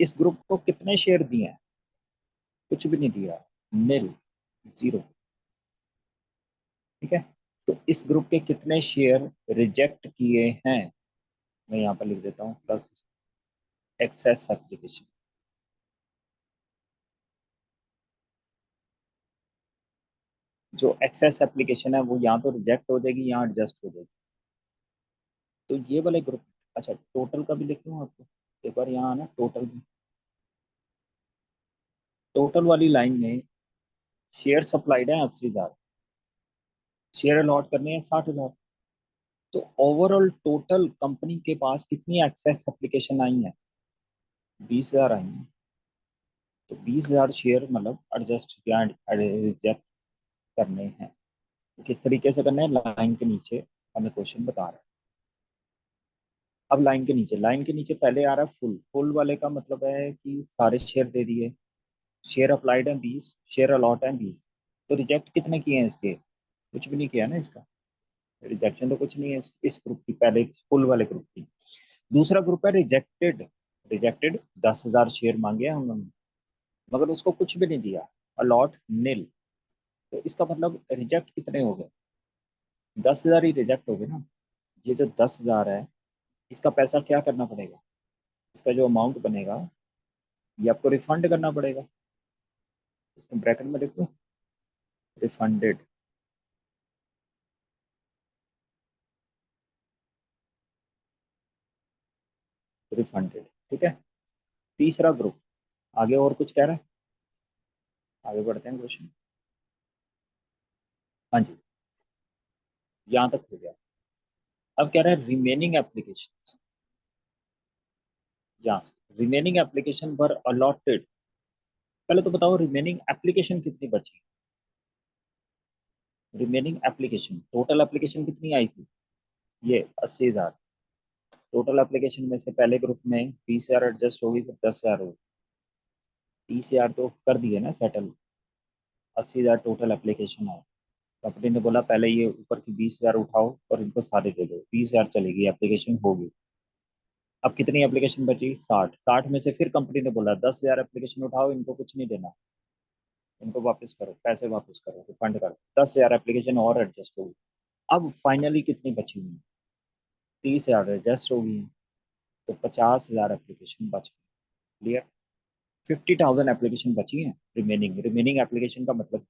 इस ग्रुप को कितने शेयर दिए हैं? कुछ भी नहीं दिया, नील। जीरो। ठीक है, तो इस ग्रुप के कितने शेयर रिजेक्ट किए हैं, मैं यहाँ पर लिख देता हूँ प्लस एक्सेस एप्लीकेशन। जो एक्सेस एप्लीकेशन है वो यहाँ तो रिजेक्ट हो जाएगी, यहाँ एडजस्ट हो जाएगी। तो ये वाले ग्रुप, अच्छा टोटल का भी लिख दूँ आपको, एक बार यहाँ आना टोटल भी। टोटल वाली लाइन में शेयर सप्लाइड है 80,000, शेयर अलॉट करने हैं 60,000। तो ओवरऑल टोटल कंपनी के पास कितनी एक्सेस एप्लीकेशन आई है, 20,000 आई है। तो 20,000 शेयर मतलब एडजस्ट या रिजेक्ट करने हैं। किस तरीके से करना है, लाइन के नीचे हमें क्वेश्चन बता रहा है। अब लाइन के नीचे पहले आ रहा है फुल, फुल वाले का मतलब है कि सारे शेयर दे दिए, शेयर अप्लाइड है 20, शेयर अलॉट है 20। तो रिजेक्ट कितने किए हैं इसके, कुछ भी नहीं किया ना इसका, रिजेक्शन तो कुछ नहीं है इस ग्रुप की, पहले फुल वाले ग्रुप की। दूसरा ग्रुप है रिजेक्टेड, रिजेक्टेड 10,000 शेयर मांगे हैं उन्होंने, मगर उसको कुछ भी नहीं दिया, अलॉट नील। तो इसका मतलब रिजेक्ट कितने हो गए, 10,000 ही रिजेक्ट हो गए ना। ये जो 10,000 है, इसका पैसा क्या करना पड़ेगा, इसका जो अमाउंट बनेगा ये आपको रिफंड करना पड़ेगा। इसको ब्रैकेट में लिख दो, रिफंडेड। रिफंडेड, ठीक है। तीसरा ग्रुप, आगे और कुछ कह रहा है, आगे बढ़ते हैं क्वेश्चन। हाँ जी, यहाँ तक हो गया। अब कह रहा है रिमेनिंग एप्लीकेशन, यहाँ रिमेनिंग एप्लीकेशन पर अलॉटेड। पहले तो बताओ रिमेनिंग एप्लीकेशन कितनी बची, रिमेनिंग एप्लीकेशन, टोटल एप्लीकेशन कितनी आई थी, ये 80,000। टोटल एप्लीकेशन में से पहले ग्रुप में 20,000 एडजस्ट होगी, फिर 10,000 होगी, 30,000 तो कर दिए ना सेटल, 80,000 टोटल एप्लीकेशन है। कंपनी ने बोला पहले ये ऊपर की 20,000 उठाओ और इनको सारे दे दो, 20,000 चलेगी, एप्लीकेशन होगी। अब कितनी एप्लीकेशन बची, 60, 60 में से फिर कंपनी ने बोला 10,000 एप्लीकेशन उठाओ, इनको कुछ नहीं देना, इनको वापस करो, पैसे वापस करो, रिफंड करो, 10,000 एप्लीकेशन और एडजस्ट होगी। अब फाइनली कितनी बची हुई, 30,000 एडजस्ट होगी, तो 50,000 एप्लीकेशन बच गई। क्लियर, 50,000 एप्लीकेशन बची हैं रिमेनिंग, रिमेनिंग एप्लीकेशन का मतलब,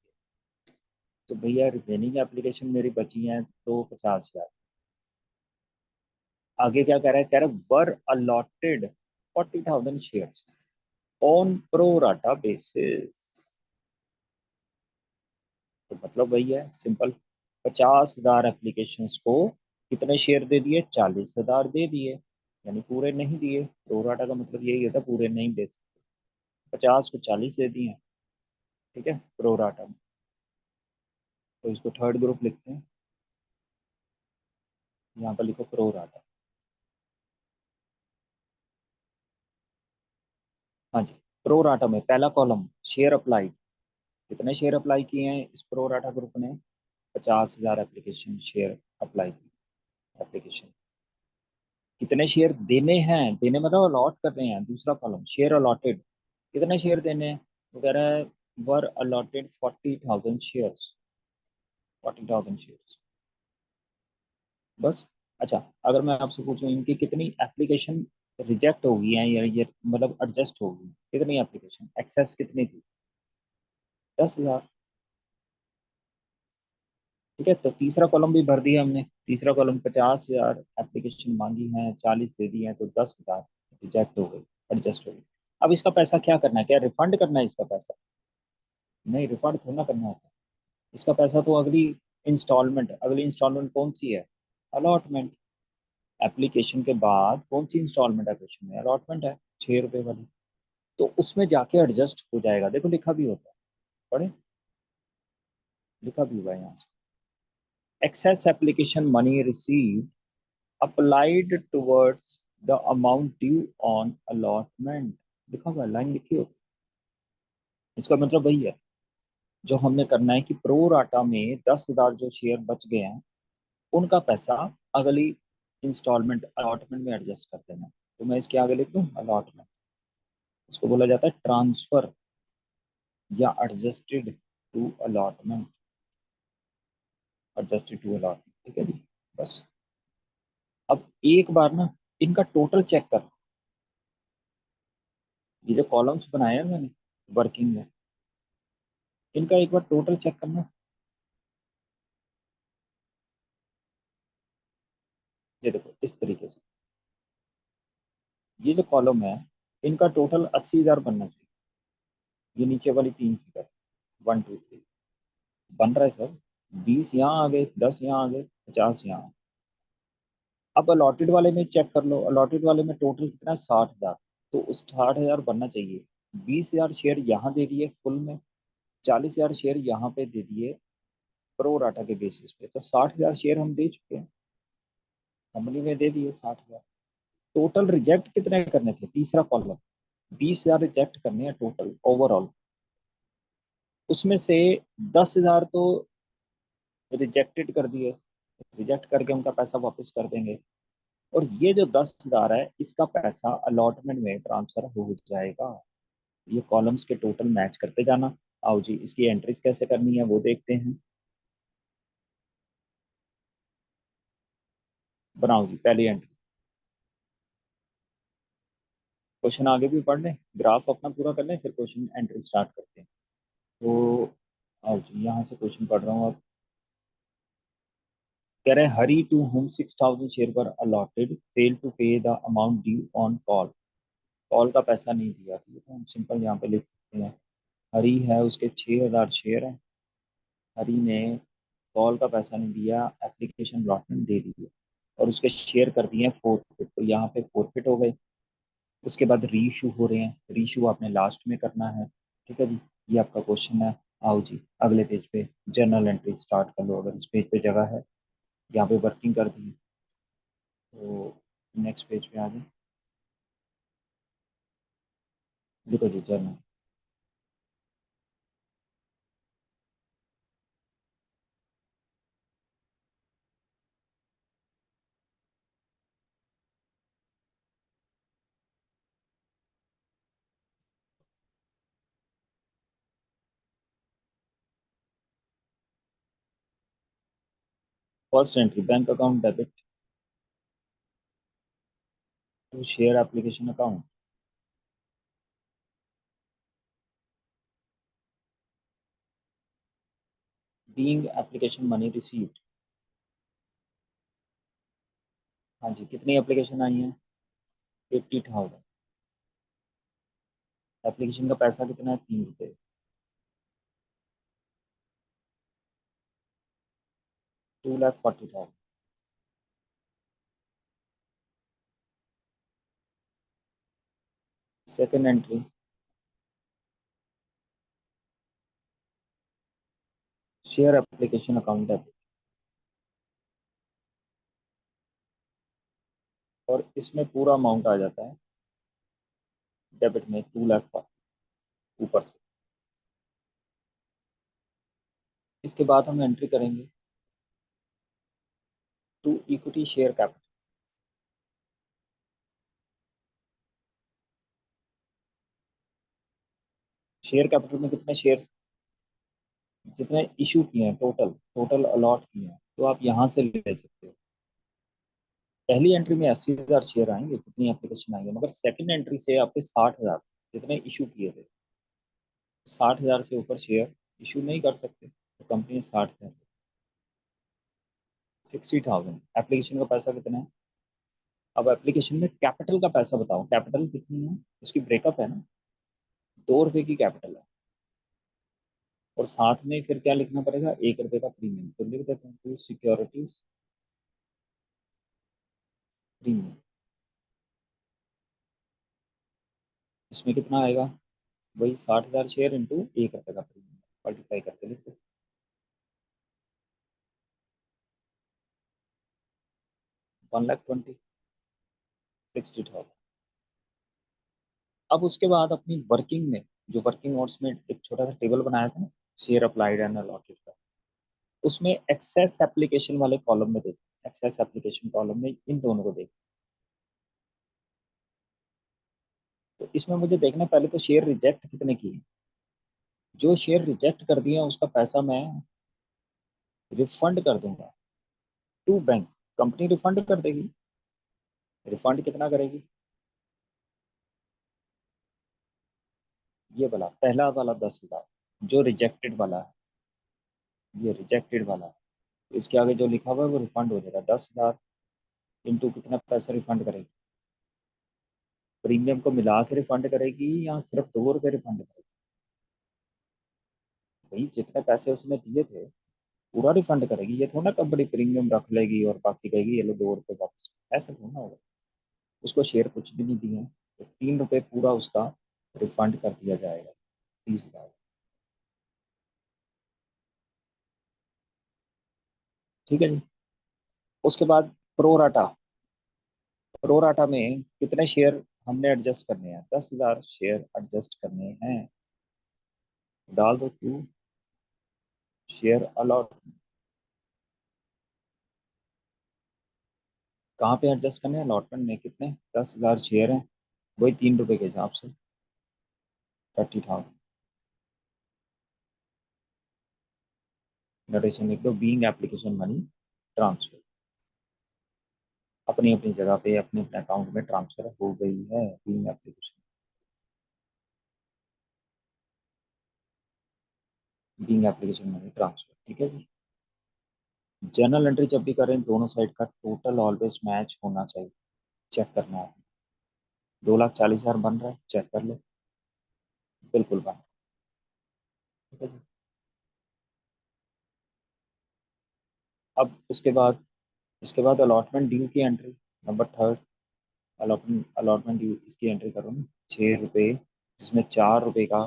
तो भैया रिमेनिंग एप्लीकेशन मेरी बची हैं तो 50,000। आगे क्या कह रहा है, कह रहा है वर allotted 40,000 shares on pro rata basis. तो मतलब वही है सिंपल, 50,000 एप्लीकेशन को कितने शेयर दे दिए, 40,000 दे दिए, यानी पूरे नहीं दिए। प्रो राटा का मतलब यही होता है, पूरे नहीं दे सकते, 50 को 40 दे दिए। ठीक है, प्रो राटा में। तो इसको थर्ड ग्रुप लिखते हैं, यहाँ पर लिखो प्रो राटा। हाँ जी, प्रो राटा में पहला कॉलम शेयर अप्लाई, कितने शेयर अप्लाई किए हैं इस प्रो राटा ग्रुप ने, 50,000 एप्लीकेशन शेयर अप्लाई की, एप्लीकेशन। कितने शेयर देने हैं, देने मतलब अलॉट कर रहे हैं, दूसरा कॉलम शेयर अलॉटेड, कितने शेयर देने हैं, वो कह रहा है वर अलॉटेड 40,000 शेयर्स, 40,000 शेयर्स, बस। अच्छा, अगर मैं आपसे पूछूं इनकी कितनी एप्लीकेशन रिजेक्ट होगी हैं या ये मतलब एडजस्ट होगी, कितनी एप्लीकेशन एक्सेस कितनी थी, 10,000। ठीक है, तो तीसरा कॉलम भी भर दिया हमने, तीसरा कॉलम 50,000 एप्लीकेशन मांगी हैं, 40 दे दी हैं, तो 10,000 रिजेक्ट हो गई, एडजस्ट हो गई। अब इसका पैसा क्या करना है, क्या रिफंड करना है इसका पैसा, नहीं रिफंड थोड़ा ना करना होता, इसका पैसा तो अगली इंस्टॉलमेंट कौन सी है, अलॉटमेंट। एप्लीकेशन के बाद कौन सी इंस्टॉलमेंट है क्वेश्चन में, अलॉटमेंट है, 6 रुपए वाली। तो उसमें जाके एडजस्ट हो जाएगा, देखो लिखा भी होता है, पढ़े, लिखा भी हुआ है यहाँ से, excess application money receive applied towards the amount due on allotment, लिखा हुआ लाइन लिखी हो। इसका मतलब वही है जो हमने करना है कि प्रो राटा में 10,000 जो शेयर बच गए हैं उनका पैसा अगली इंस्टॉलमेंट अलॉटमेंट में एडजस्ट कर देना। तो मैं इसके आगे लिख दूँ अलॉटमेंट, इसको बोला जाता है ट्रांसफर या adjusted to allotment, adjusted to allotment, ठीक है जी। बस अब एक बार ना इनका टोटल चेक कर, ये जो कॉलम्स बनाए हैं मैंने वर्किंग में, इनका एक बार टोटल चेक करना। ये देखो इस तरीके से, ये जो कॉलम है इनका टोटल 80,000 बनना चाहिए। ये नीचे वाली तीन फिगर, 1 2 3 बन रहा है सर। 20 यहाँ आ गए, 10 यहाँ आ गए, 50 यहाँ। अब अलॉटेड वाले में चेक कर लो, अलॉटेड वाले में टोटल कितना है, 60,000। तो उस 60,000 बनना चाहिए। 20,000 शेयर यहाँ दे दिए फुल में, 40,000 शेयर यहाँ पे दे दिए प्रो राटा के बेसिस पे, तो 60,000 शेयर हम दे चुके हैं, कंपनी में दे दिए 60,000। टोटल रिजेक्ट कितने करने थे, तीसरा कॉलम, 20,000 रिजेक्ट करने हैं टोटल ओवरऑल। उसमें से 10,000 तो रिजेक्टेड कर दिए, रिजेक्ट करके उनका पैसा वापस कर देंगे। और ये जो 10,000 है इसका पैसा अलॉटमेंट में ट्रांसफर हो जाएगा। ये कॉलम्स के टोटल मैच करते जाना। आओ जी इसकी एंट्रीज कैसे करनी है वो देखते हैं। बनाओ जी पहली एंट्री। क्वेश्चन आगे भी पढ़ लें, ग्राफ अपना पूरा कर लें, फिर क्वेश्चन एंट्री स्टार्ट करते हैं। तो आओ जी यहाँ से क्वेश्चन पढ़ रहा हूँ अब। कह रहे हैं हरी टू होम 6,000 शेयर पर अलॉटेड फेल टू पे the amount due on call. Call का पैसा नहीं दिया, तो ये तो हम सिंपल यहाँ पे लिख सकते हैं। हरी है उसके 6,000 शेयर है, हरी ने कॉल का पैसा नहीं दिया, एप्लीकेशन अलॉटमेंट दे दी है और उसके शेयर कर दिए हैं फोरफिट, तो यहाँ पे फोरफिट हो गए। उसके बाद रीइशू हो रहे हैं, रीइशू आपने लास्ट में करना है, ठीक है जी। ये आपका क्वेश्चन है। आओ जी अगले पेज पे जर्नल एंट्री स्टार्ट कर लो, अगर इस पेज पे जगह है। यहाँ पे वर्किंग कर दी, तो नेक्स्ट पेज पे आ जाए। देखो जी journal, first entry bank account debit to share application account, being application money received. हाँ जी कितनी एप्लीकेशन आई है, 80,000। एप्लीकेशन का पैसा कितना है, 3 रुपये, 2,40,000। Second entry, share application account debit, और इसमें पूरा अमाउंट आ जाता है डेबिट में, 2,40,000 ऊपर से। इसके बाद हम एंट्री करेंगे to equity share capital. Share capital में कितने शेयर, जितने इशू किए हैं टोटल, टोटल अलॉट किए हैं, तो आप यहाँ से ले सकते हो। पहली एंट्री में 80,000 शेयर आएंगे, कितनी एप्लीकेशन आई है, मगर सेकंड एंट्री से आपके 60,000 जितने इशू किए थे, 60,000 से ऊपर शेयर इशू नहीं कर सकते, तो कंपनी 60,000, 60,000 एप्लीकेशन का पैसा कितना है। अब एप्लीकेशन में कैपिटल का पैसा बताओ, कैपिटल कितनी है, इसकी ब्रेकअप है ना, 2 रुपए की कैपिटल है। और साथ में फिर क्या लिखना पड़ेगा, 1 रुपए का प्रीमियम, तो लिख देते हैं टू सिक्योरिटीज प्रीमियम। इसमें कितना आएगा, वही 60,000 शेयर इंटू 1 रुपए का प्रीमियम, मल्टीप्लाई करके लिख दो, 1,20,000, 60,000। अब उसके बाद अपनी वर्किंग में, जो वर्किंग नोट्स में एक छोटा सा टेबल बनाया था ना, शेयर अप्लाइड एंड अलॉटेड का, उसमें एक्सेस एप्लीकेशन वाले कॉलम में देखो, एक्सेस एप्लीकेशन कॉलम में इन दोनों को देखो। तो इसमें मुझे देखना पहले तो शेयर रिजेक्ट कितने किए, जो शेयर रिजेक्ट कर दिए उसका पैसा मैं रिफंड कर दूंगा टू बैंक। कंपनी रिफंड कर देगी। रिफंड कितना करेगी? ये वाला पहला वाला 10,000 जो रिजेक्टेड वाला है, ये रिजेक्टेड वाला है। इसके आगे जो लिखा हुआ है वो रिफंड हो जाएगा। 10,000 इंटू कितना पैसा रिफंड करेगी? प्रीमियम को मिला के रिफंड करेगी या सिर्फ 2 रुपये रिफंड करेगी? भाई जितने पैसे उसने दिए थे पूरा रिफंड करेगी। ये थोड़ा कंपनी प्रीमियम रख लेगी और बाकी कहेगी ये लो 2 रुपये वापस। ऐसा थोड़ा होगा। उसको शेयर कुछ भी नहीं दिए हैं, तो 3 रुपये पूरा उसका रिफंड कर दिया जाएगा। 30,000। ठीक है जी। उसके बाद प्रोराटा। प्रोराटा में कितने शेयर हमने एडजस्ट करने हैं? 10,000 शेयर एडजस्ट करने हैं। डाल दो टू शेयर अलॉट। कहाँ पे एडजस्ट करने हैं? अलॉटमेंट में। कितने? 10,000 शेयर हैं, वही 3 रुपये के हिसाब से 30,000। नोटेशन लिख दो, बीइंग एप्लीकेशन मनी ट्रांसफर। अपनी अपनी जगह पे अपने अपने अकाउंट में ट्रांसफर हो गई है being application. Being application money transfer. ठीक है जी। जर्नल एंट्री जब भी करें दोनों साइड का टोटल ऑलवेज मैच होना चाहिए। चेक करना है। 2,40,000 बन रहा है, चेक कर लो। बिल्कुल बन रहा है। ठीक है जी। अब इसके बाद अलॉटमेंट ड्यू की entry. Number third. Allotment due इसकी एंट्री करो ना। 6 रुपये, जिसमें 4 रुपये का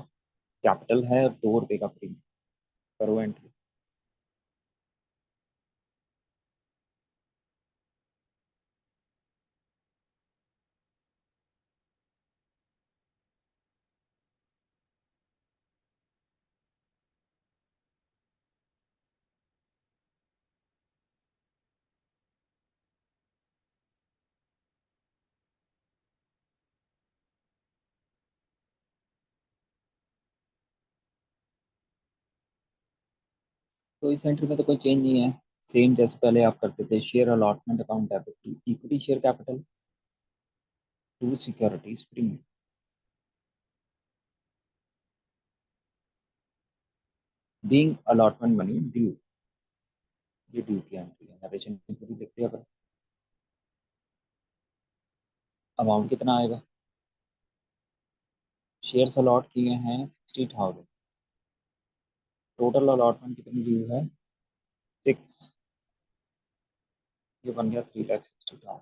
कैपिटल है और 2 रुपये का प्रीमियम। करो एंट्री। तो इस एंट्री में तो कोई चेंज नहीं है। सेम जैसे पहले आप करते थे। Share allotment account debit to equity share capital to securities premium. Being allotment money due. ये ड्यू की एंट्री है। नरेशन पूरी लिखते हैं। अगर अमाउंट कितना आएगा? शेयर्स अलॉट किए हैं 60,000। टोटल अलॉटमेंट कितनी ड्यू है? 6। ये बन गया 3,60,000।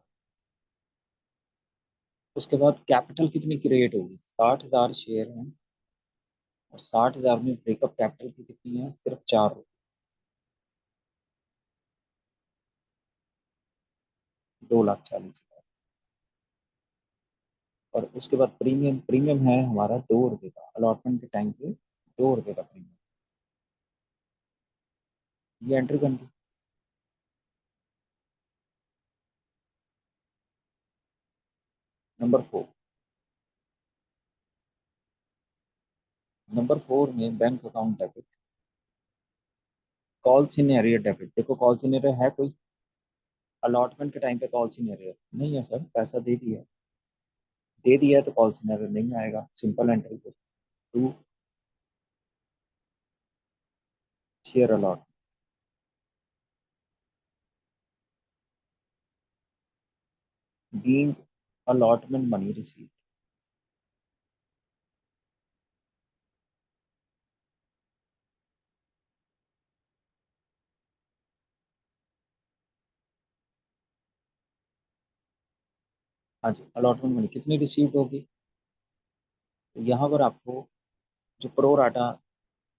उसके बाद कैपिटल कितनी क्रिएट होगी? 60,000 शेयर हैं और 60,000 में ब्रेकअप कैपिटल की कितनी है? सिर्फ 4 रुपये। 2,40,000। और उसके बाद प्रीमियम। प्रीमियम है हमारा 2 रुपये का। अलॉटमेंट के टाइम पे 2 रुपये का प्रीमियम। ये एंट्री बन गई। नंबर 4। नंबर 4 में bank account debit. Call scenario debit. देखो कॉल सिनेरियो है कोई? अलॉटमेंट के टाइम पे कॉल सिनेरियो नहीं है सर, पैसा दे दिया। दे दिया है तो कॉल सिनेरियो नहीं आएगा। सिंपल एंट्री पे to share allot. Being allotment money receive. हाँ जी, अलॉटमेंट मनी कितनी रिसीव्ड होगी? तो यहाँ पर आपको जो प्रो राटा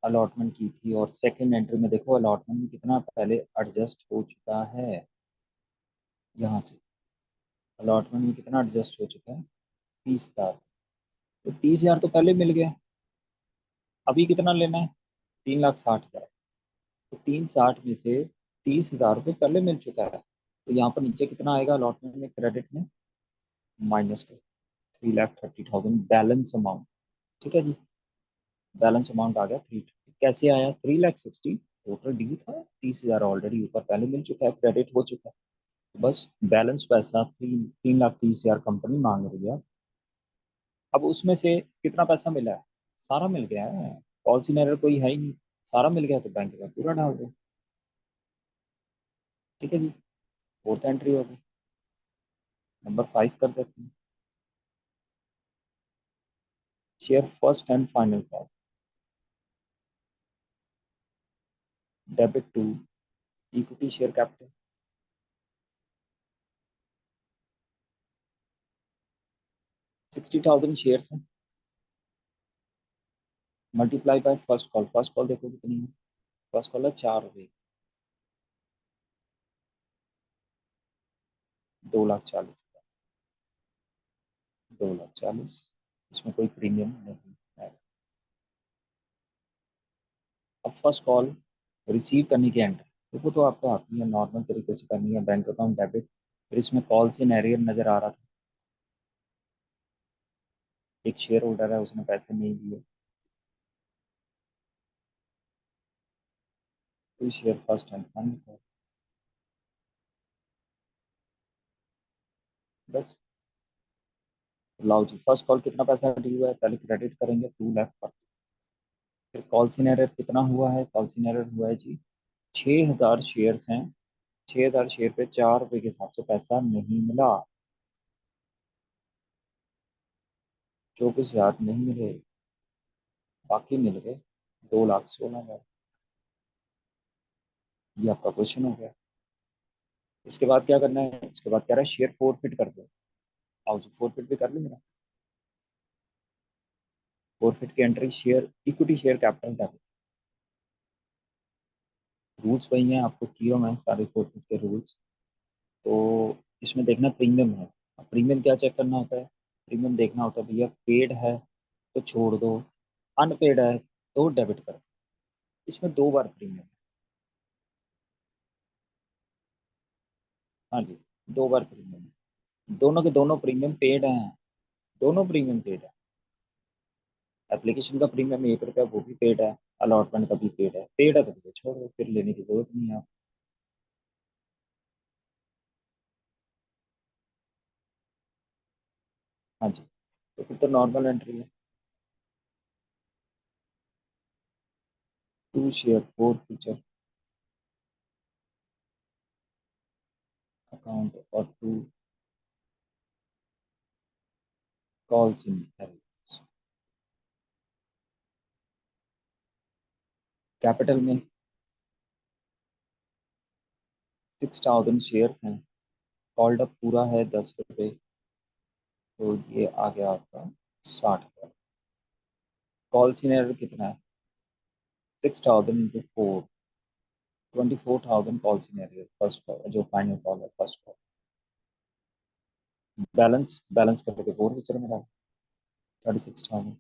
अलॉटमेंट की थी और सेकंड एंट्री में देखो अलॉटमेंट में कितना पहले एडजस्ट हो चुका है। यहाँ से अलॉटमेंट में कितना एडजस्ट हो चुका है? 30,000। तो 30,000 तो पहले मिल गया। अभी कितना लेना है? 3,60,000। तो 3,60 में से 30,000 रुपये पहले मिल चुका है। तो यहाँ पर नीचे कितना आएगा अलॉटमेंट में क्रेडिट में? -3,30,000 बैलेंस अमाउंट। ठीक है जी। बैलेंस अमाउंट आ गया 350। कैसे आया? 3,60,000 टोटल ड्यू था, 30,000 ऑलरेडी ऊपर पहले मिल चुका है, क्रेडिट हो चुका है। बस बैलेंस पैसा 3,30,000 कंपनी मांग रही है। अब उसमें से कितना पैसा मिला है? सारा मिल गया है, पॉलिसी एरर कोई है ही नहीं। सारा मिल गया तो बैंक का पूरा डाल दो। ठीक है जी, फोर्थ एंट्री होगी। नंबर 5 कर देते हैं। Share first and final call, debit to equity share capital. 60,000 share हैं, multiply by first call. First call देखो कितनी है, फर्स्ट कॉल है 4 रुपये, 2,40,000, 2,40,000। इसमें कोई प्रीमियम नहीं है। अब फर्स्ट कॉल रिसीव करने की एंट्री देखो, तो आपको आती है नॉर्मल तरीके से करनी है, बैंक अकाउंट डेबिट। फिर इसमें कॉल से एरियर नजर आ रहा था, एक शेयर होल्डर है उसने पैसे नहीं दिए, तो शेयर फर्स्ट एंड फाइनल। बस लाओ जी, फर्स्ट कॉल कितना पैसा ड्यू है, पहले क्रेडिट करेंगे 2 लाख पर। फिर कॉल सिनेरियर कितना हुआ है? कॉल सिनेरियर हुआ है जी 6,000 शेयर्स हैं, 6,000 शेयर पे 4 रुपए के हिसाब से पैसा नहीं मिला, 24,000 नहीं मिले, बाकी मिल गए 2,16,000। ये आपका क्वेश्चन हो गया। इसके बाद क्या करना है? इसके बाद कह रहा है शेयर फोरफिट कर दो। आओ जी, फोरफिट भी कर लेंगे ना। फोरफिट की entry share equity share capital डाल। रूल्स वही हैं, आपको किए हैं सारे फोरफिट के रूल्स। तो इसमें देखना प्रीमियम है। अब प्रीमियम क्या चेक करना होता है? प्रीमियम देखना होता है भैया, पेड है तो छोड़ दो, अनपेड है तो डेबिट कर दो। इसमें 2 बार प्रीमियम है। हाँ जी, 2 बार प्रीमियम है, दोनों के दोनों प्रीमियम पेड हैं, दोनों प्रीमियम पेड है। एप्लीकेशन का प्रीमियम 1 रुपया वो भी पेड है, अलॉटमेंट का भी पेड है तो भैया छोड़ो, फिर लेने की जरूरत नहीं है। हाँ जी, तो फिर तो नॉर्मल एंट्री है। To share forfeiture account और टू कॉल्स इन कैपिटल में 6,000 शेयर्स हैं, कॉल्ड अप पूरा है 10 रुपये, तो ये आ गया आपका 60,000। कॉल सीनियर कितना है? 6,000 into 4, 24,000 call senior first call, जो फाइनल कॉल है फर्स्ट कॉल। बैलेंस बैलेंस करके फोर फीचर में डाल 36,000।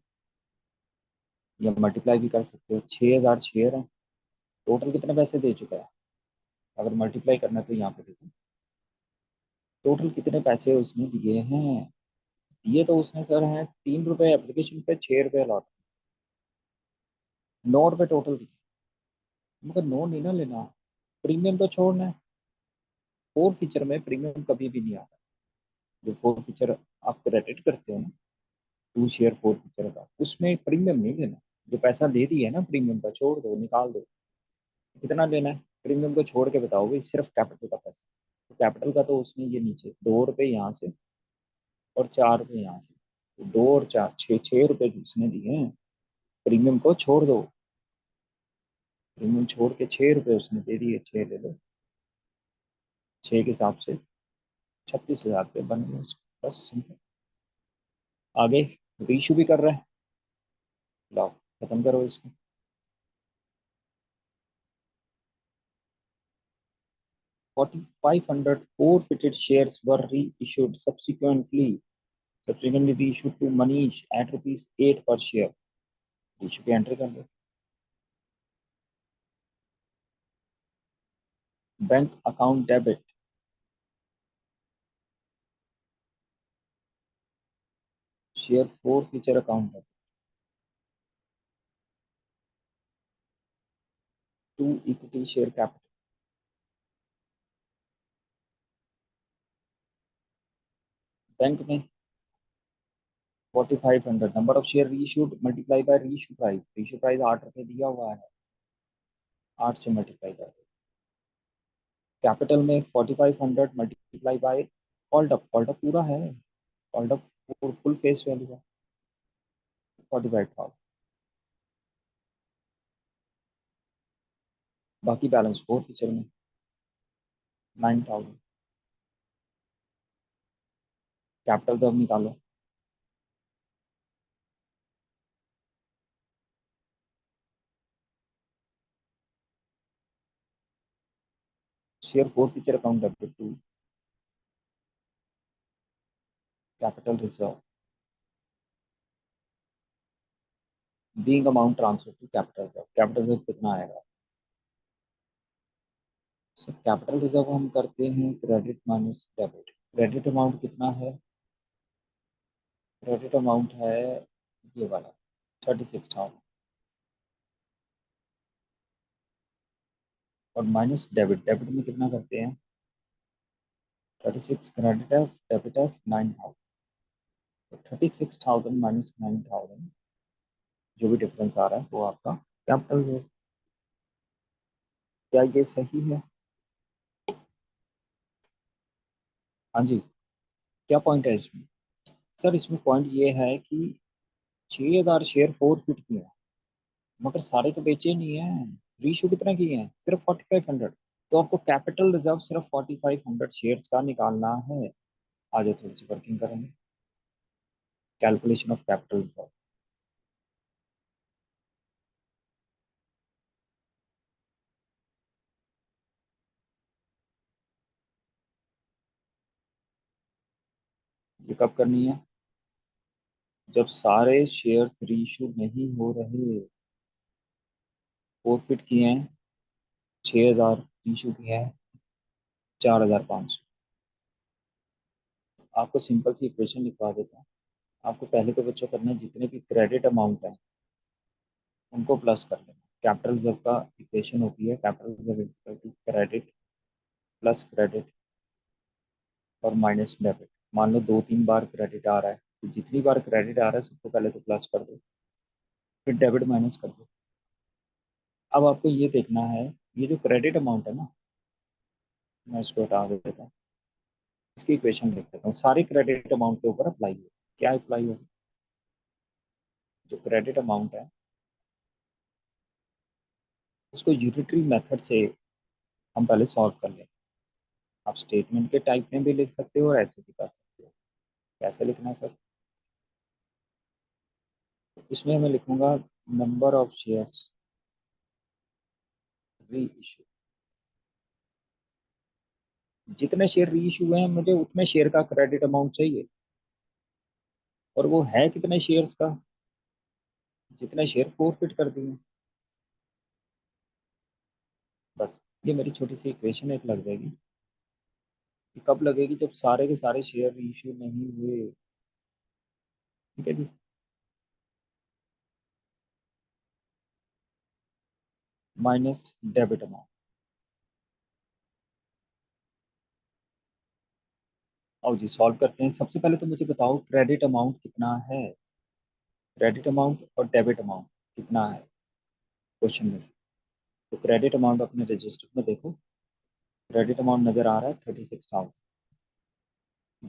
या मल्टीप्लाई भी कर सकते हो, 6,000 शेयर है, टोटल कितने पैसे दे चुका है? अगर मल्टीप्लाई करना है तो यहाँ पे देखो, टोटल कितने पैसे उसने दिए हैं। दिए तो उसने सर है 3 रुपए एप्लीकेशन पे, 6 रुपए लॉट, 9 रुपए टोटल दिए। मगर नो नहीं ना लेना, प्रीमियम तो छोड़ना है। फोर फीचर में प्रीमियम कभी भी नहीं आता। जो फोर फीचर आप क्रेडिट करते हो ना, टू शेयर फोर फीचर का, उसमें प्रीमियम नहीं लेना। जो पैसा दे दिया है ना प्रीमियम का, छोड़ दो, निकाल दो। कितना लेना है? प्रीमियम को छोड़ के बताओ भाई, सिर्फ कैपिटल का पैसा। तो कैपिटल का तो उसने ये नीचे 2 रुपए यहाँ से और 4 रुपए यहाँ से, तो 2 और 4, 6 6 रुपए उसने दिए हैं। प्रीमियम को छोड़ दो, प्रीमियम छोड़ के 6 रुपए उसने दे दिए, 6 ले लो, 6 के हिसाब से 36,000 रुपये बन गए उसके। बस सिंपल। आगे रीशू भी कर रहा है, लाओ खत्म करो इसको। 4,500 forfeited shares were reissued subsequently reissued to Manish at rupees 8 per share। Reissue की एंट्री कर लो। Bank account debit, share forfeiture account है, to equity share capital. Bank में 4500 number of share reissued multiply by reissue price 8 रुपये दिया हुआ है, 8 से मल्टीप्लाई कर। कैपिटल में 4500 मल्टीप्लाई बाय कॉल्ड अप पूरा है, called up full face value है 45,000। बाकी बैलेंस फोर फीचर में 9,000। कैपिटल जब निकालो, share forfeiture account debit to capital reserve being amount transfer to capital reserve कितना आएगा। सो कैपिटल रिजर्व हम करते हैं credit minus debit. Credit amount कितना है, क्रेडिट अमाउंट है ये वाला 36,000 और माइनस डेबिट, डेबिट में कितना करते हैं 36 क्रेडिट है, डेबिट है 9,000। तो 36,000 माइनस 9,000 जो भी डिफरेंस आ रहा है वो आपका कैपिटल है। क्या ये सही है। हाँ जी, क्या पॉइंट है इसमें। सर इसमें पॉइंट ये है कि 6,000 शेयर फोर फिट किए हैं मगर सारे तो बेचे नहीं है। रीशू कितने किए हैं, सिर्फ 4500। तो आपको कैपिटल रिजर्व सिर्फ 4500 शेयर्स का निकालना है। आज थोड़ी सी वर्किंग करेंगे, कैलकुलेशन ऑफ कैपिटल रिजर्व। ये कब करनी है, जब सारे शेयर्स रीइश्यू नहीं हो रहे। फोर फिट किए हैं 6,000, रीइश्यू किए हैं 4,500। आपको सिंपल सी इक्वेशन लिखवा देता हूँ। आपको पहले तो बच्चों करना है जितने भी क्रेडिट अमाउंट है उनको प्लस कर लेना। कैपिटल रिजर्व का इक्वेशन होती है capital reserve equal to credit plus credit और माइनस डेबिट। मान लो 2-3 बार क्रेडिट आ रहा है तो जितनी बार क्रेडिट आ रहा है सबको पहले तो प्लस कर दो, फिर डेबिट माइनस कर दो। अब आपको ये देखना है, ये जो क्रेडिट अमाउंट है ना, मैं इसको हटा देता हूँ, इसकी इक्वेशन लिख देता हूँ। सारे क्रेडिट अमाउंट के ऊपर अप्लाई हो, क्या अप्लाई होगा, जो क्रेडिट अमाउंट है उसको यूनिटरी मेथड से हम पहले सॉल्व कर लें। आप स्टेटमेंट के टाइप में भी लिख सकते हो और ऐसे भी कर सकते हो। कैसे लिखना है सर, इसमें मैं लिखूंगा नंबर ऑफ शेयर्स री इशू। जितने शेयर री इशू हुए हैं मुझे उतने शेयर का क्रेडिट अमाउंट चाहिए, और वो है कितने शेयर्स का, जितने शेयर फोरफिट कर दिए। बस ये मेरी छोटी सी इक्वेशन एक लग जाएगी। ये कब लगेगी, जब सारे के सारे शेयर री इशू नहीं हुए। ठीक है जी। Minus debit amount. और जी सॉल्व करते हैं। सबसे पहले तो मुझे बताओ क्रेडिट अमाउंट कितना है, क्रेडिट अमाउंट और डेबिट अमाउंट कितना है क्वेश्चन में से। तो क्रेडिट अमाउंट अपने रजिस्टर में देखो, क्रेडिट अमाउंट नजर आ रहा है 36,000,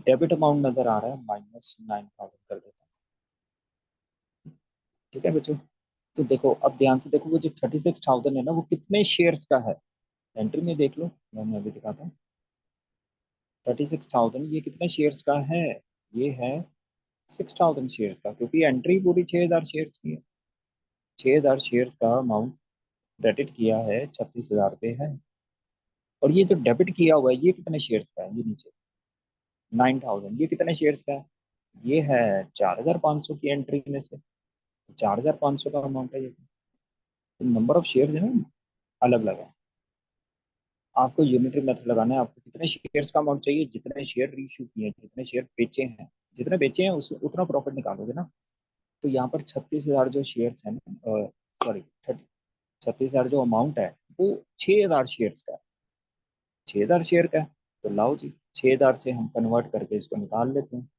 डेबिट अमाउंट नजर आ रहा है -9,000 कर देता हूँ। ठीक है बच्चों, तो देखो अब ध्यान से देखो, वो जो 36,000 है ना वो कितने शेयर्स का है। एंट्री में देख लो, मैं अभी दिखाता हूँ। 36,000 ये कितने शेयर्स का है, ये है 6,000 शेयर्स का, क्योंकि एंट्री पूरी 6,000 शेयर्स की है। 6,000 शेयर्स का अमाउंट क्रेडिट किया है, 36,000 रुपये है। और ये जो डेबिट किया हुआ है ये कितने शेयर्स का है, ये नीचे 9,000, ये कितने शेयर्स का है, ये है 4,500 की एंट्री में से। 4,500 का अमाउंट है ये। तो नंबर ऑफ शेयर्स है ना अलग अलग है। आपको यूनिटरी मेथड लगाना है। आपको कितने शेयर्स का अमाउंट चाहिए, जितने शेयर रीइश्यू किए हैं, जितने शेयर बेचे हैं, जितने बेचे हैं उस उतना प्रॉफिट निकालोगे ना। तो यहाँ पर 36,000 जो शेयर्स हैं, सॉरी 36,000 जो अमाउंट है वो 6,000 शेयर्स का है। 6,000 शेयर का है, तो लाओ जी 6,000 से हम कन्वर्ट करके इसको निकाल लेते हैं।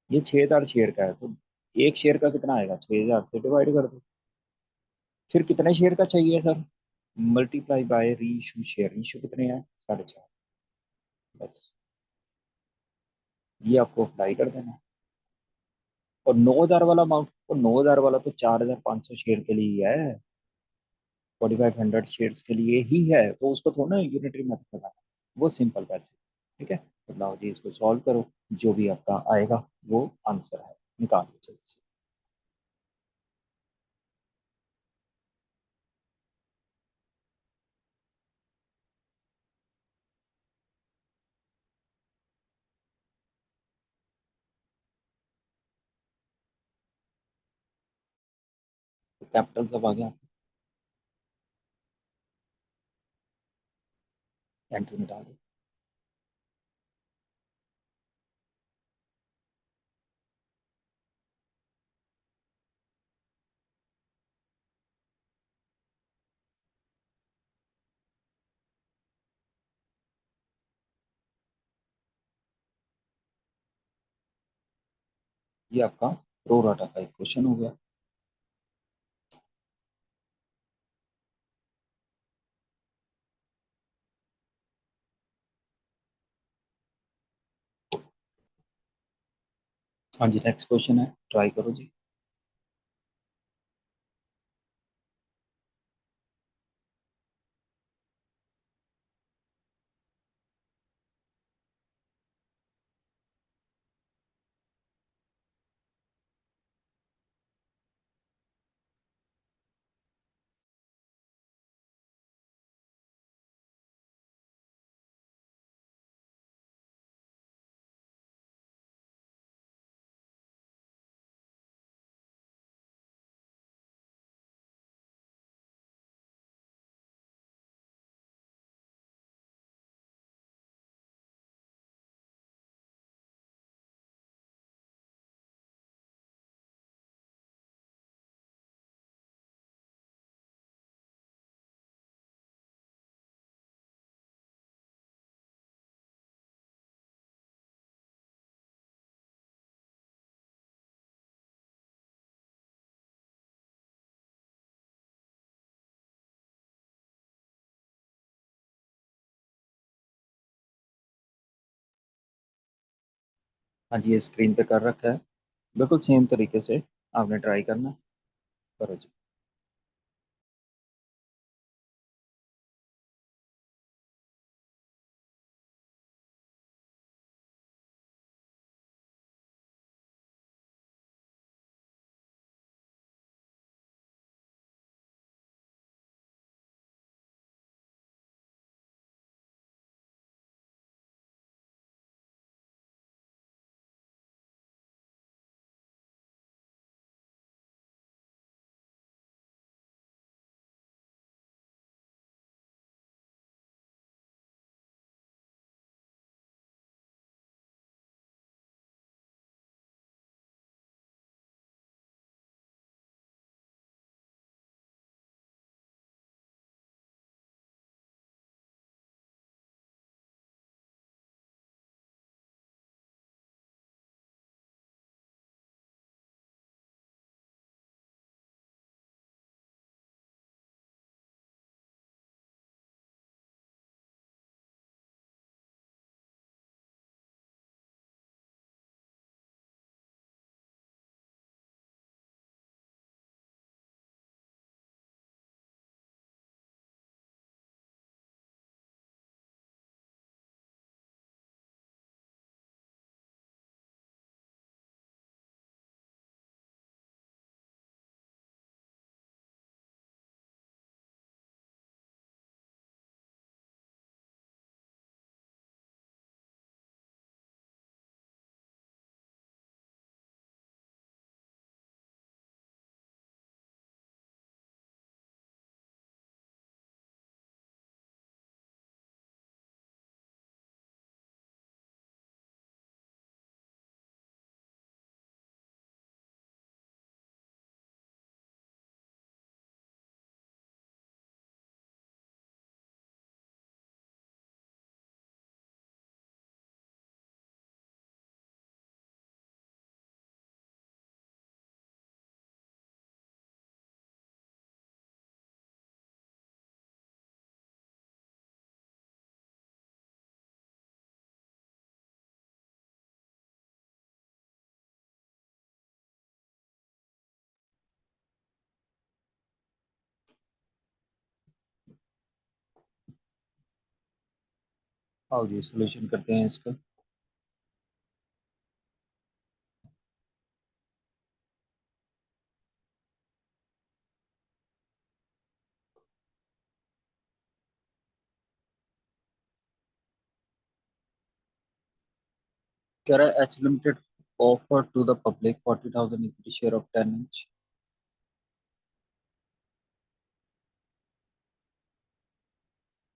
ये 6,000 शेयर का है, तो एक शेयर का कितना आएगा, 6,000 से डिवाइड कर दो। फिर कितने शेयर का चाहिए sir, multiply by reissue share, reissue कितने हैं, 4.5। बस ये आपको अप्लाई कर देना है। और 9,000 वाला अमाउंट, तो 9,000 वाला तो 4,500 शेयर के लिए ही है, 4,500 शेयर्स के लिए ही है, तो उसको थोड़ा ना यूनिटरी मेथड लगाना, वो सिंपल पैसे। ठीक है, तो लाओ जी इसको सॉल्व करो, जो भी आपका आएगा वो आंसर है, निकाल लो जल्दी से। तो कैपिटल सब आ गया, एंट्री में डाल दो। ये आपका प्रो राटा का एक क्वेश्चन हो गया। हाँ जी, नेक्स्ट क्वेश्चन है, ट्राई करो जी। हाँ जी, ये स्क्रीन पे कर रखा है, बिल्कुल सेम तरीके से आपने ट्राई करना, करो जी। आओ जी सोल्यूशन करते हैं इसका। कह रहा है H limited offer to the public 40,000 equity share of 10 inch.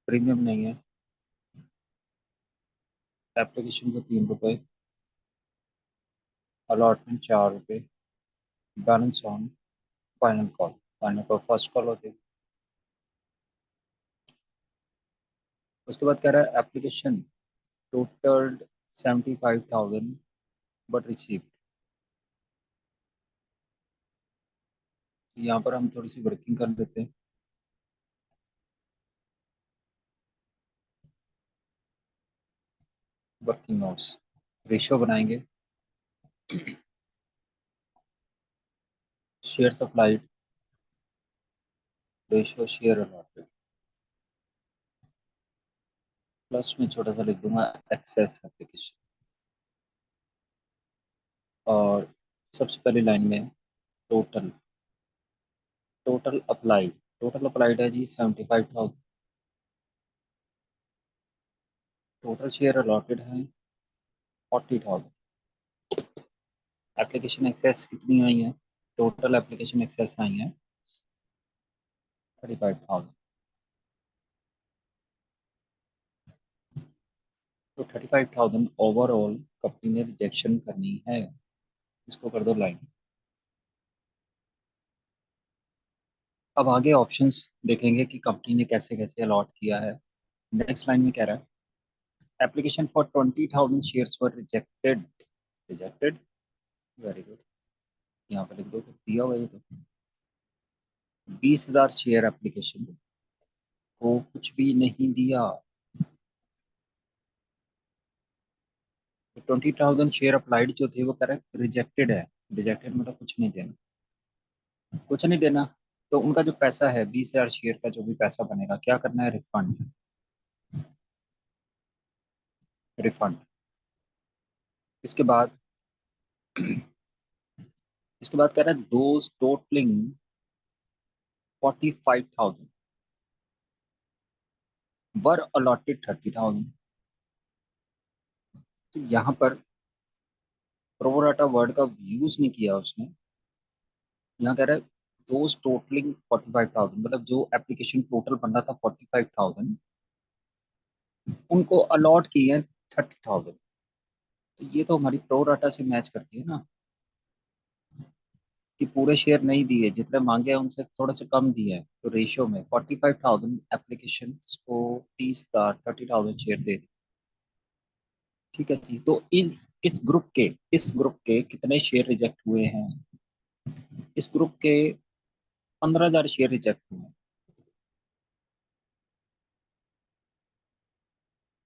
Premium नहीं है। एप्लीकेशन को 3 रुपए। अलॉटमेंट 4 रुपए। Balance on. Final call. Final call first call होती है। उसके बाद कह रहा है एप्लीकेशन टोटल्ड 75,000 बट रिसीव। यहाँ पर हम थोड़ी सी वर्किंग कर लेते हैं। Working notes. रेशियो बनाएंगे। Share supplied. Ratio share allotted. Plus में छोटा सा लिख दूंगा एक्सेस एप्लीकेशन। और सबसे पहली लाइन में total. Total applied. Total applied है जी 75,000। टोटल शेयर अलॉटेड है 40,000। एप्लीकेशन एक्सेस कितनी आई है? टोटल एप्लीकेशन एक्सेस आई है 35,000। तो 35,000 ओवरऑल कंपनी ने रिजेक्शन करनी है। इसको कर दो लाइन। अब आगे ऑप्शंस देखेंगे कि कंपनी ने कैसे कैसे अलॉट किया है। नेक्स्ट लाइन में कह रहा है application for 20,000 shares were rejected. Rejected. Very good. यहाँ पर लिख दो तो दिया हुआ है तो 20,000 शेयर एप्लीकेशन को कुछ भी नहीं दिया। 20,000 शेयर अप्लाइड जो थे वो करेक्ट रिजेक्टेड है। रिजेक्टेड मतलब कुछ नहीं देना। कुछ नहीं देना। तो उनका जो पैसा है 20,000 शेयर का जो भी पैसा बनेगा क्या करना है? रिफंड। रिफंड। इसके बाद इसके बाद कह रहा है दोज टोटलिंग 45,000 वर अलॉटेड 30,000। तो यहाँ पर प्रोराटा वर्ड का यूज नहीं किया उसने। यहाँ कह रहा है दोज टोटलिंग 45,000 मतलब जो एप्लीकेशन टोटल बन रहा था 45,000 उनको अलॉट किए हैं 30,000। तो ये तो हमारी प्रोराटा से मैच करती है ना कि पूरे शेयर नहीं दिए जितने मांगे हैं उनसे थोड़ा सा कम दिया है तो रेशियो में 45,000 एप्लीकेशन को 30,000 शेयर दे दी। ठीक है जी। तो इस ग्रुप के कितने शेयर रिजेक्ट हुए हैं? इस ग्रुप के 15,000 शेयर रिजेक्ट हुए हैं।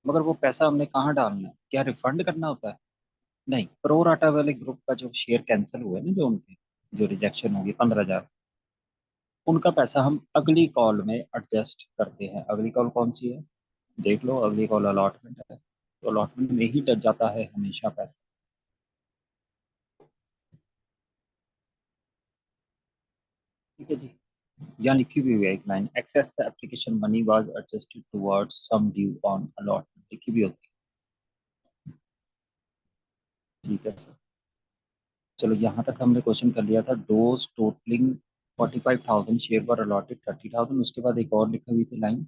मगर वो पैसा हमने कहाँ डालना है? क्या रिफंड करना होता है? नहीं। प्रो राटा वाले ग्रुप का जो शेयर कैंसिल हुए ना जो उनके जो रिजेक्शन होगी 15,000 उनका पैसा हम अगली कॉल में एडजस्ट करते हैं। अगली कॉल कौन सी है? देख लो। अगली कॉल अलॉटमेंट है तो अलॉटमेंट में ही डच जाता है हमेशा पैसा। ठीक है जी। यहाँ लिखी हुई है एक line excess application money was adjusted towards sum due on allotment लिखी भी होती है। ठीक है सर। चलो यहाँ तक हमने क्वेश्चन कर लिया था। Those totalling 45,000 share were allotted 30,000। उसके बाद एक और लिखी हुई थी line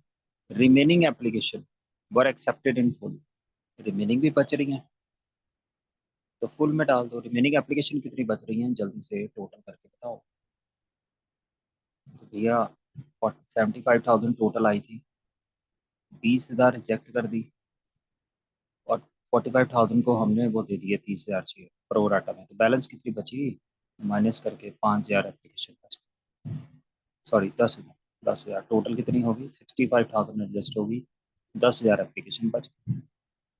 remaining application were accepted in full. Remaining भी बच रही हैं तो फुल में डाल दो। रिमेनिंग एप्लीकेशन कितनी बच रही हैं जल्दी से टोटल करके बताओ। तो भैया 75,000 टोटल आई थी। 20,000 रिजेक्ट कर दी और 45,000 को हमने वो दे दिए 30,000 शेयर प्रो राटा में। तो बैलेंस कितनी बची? माइनस करके 5,000 एप्लीकेशन बची। सॉरी 10,000। 10,000 टोटल कितनी होगी? 65,000 एडजस्ट होगी। 10,000 एप्लीकेशन बच गई।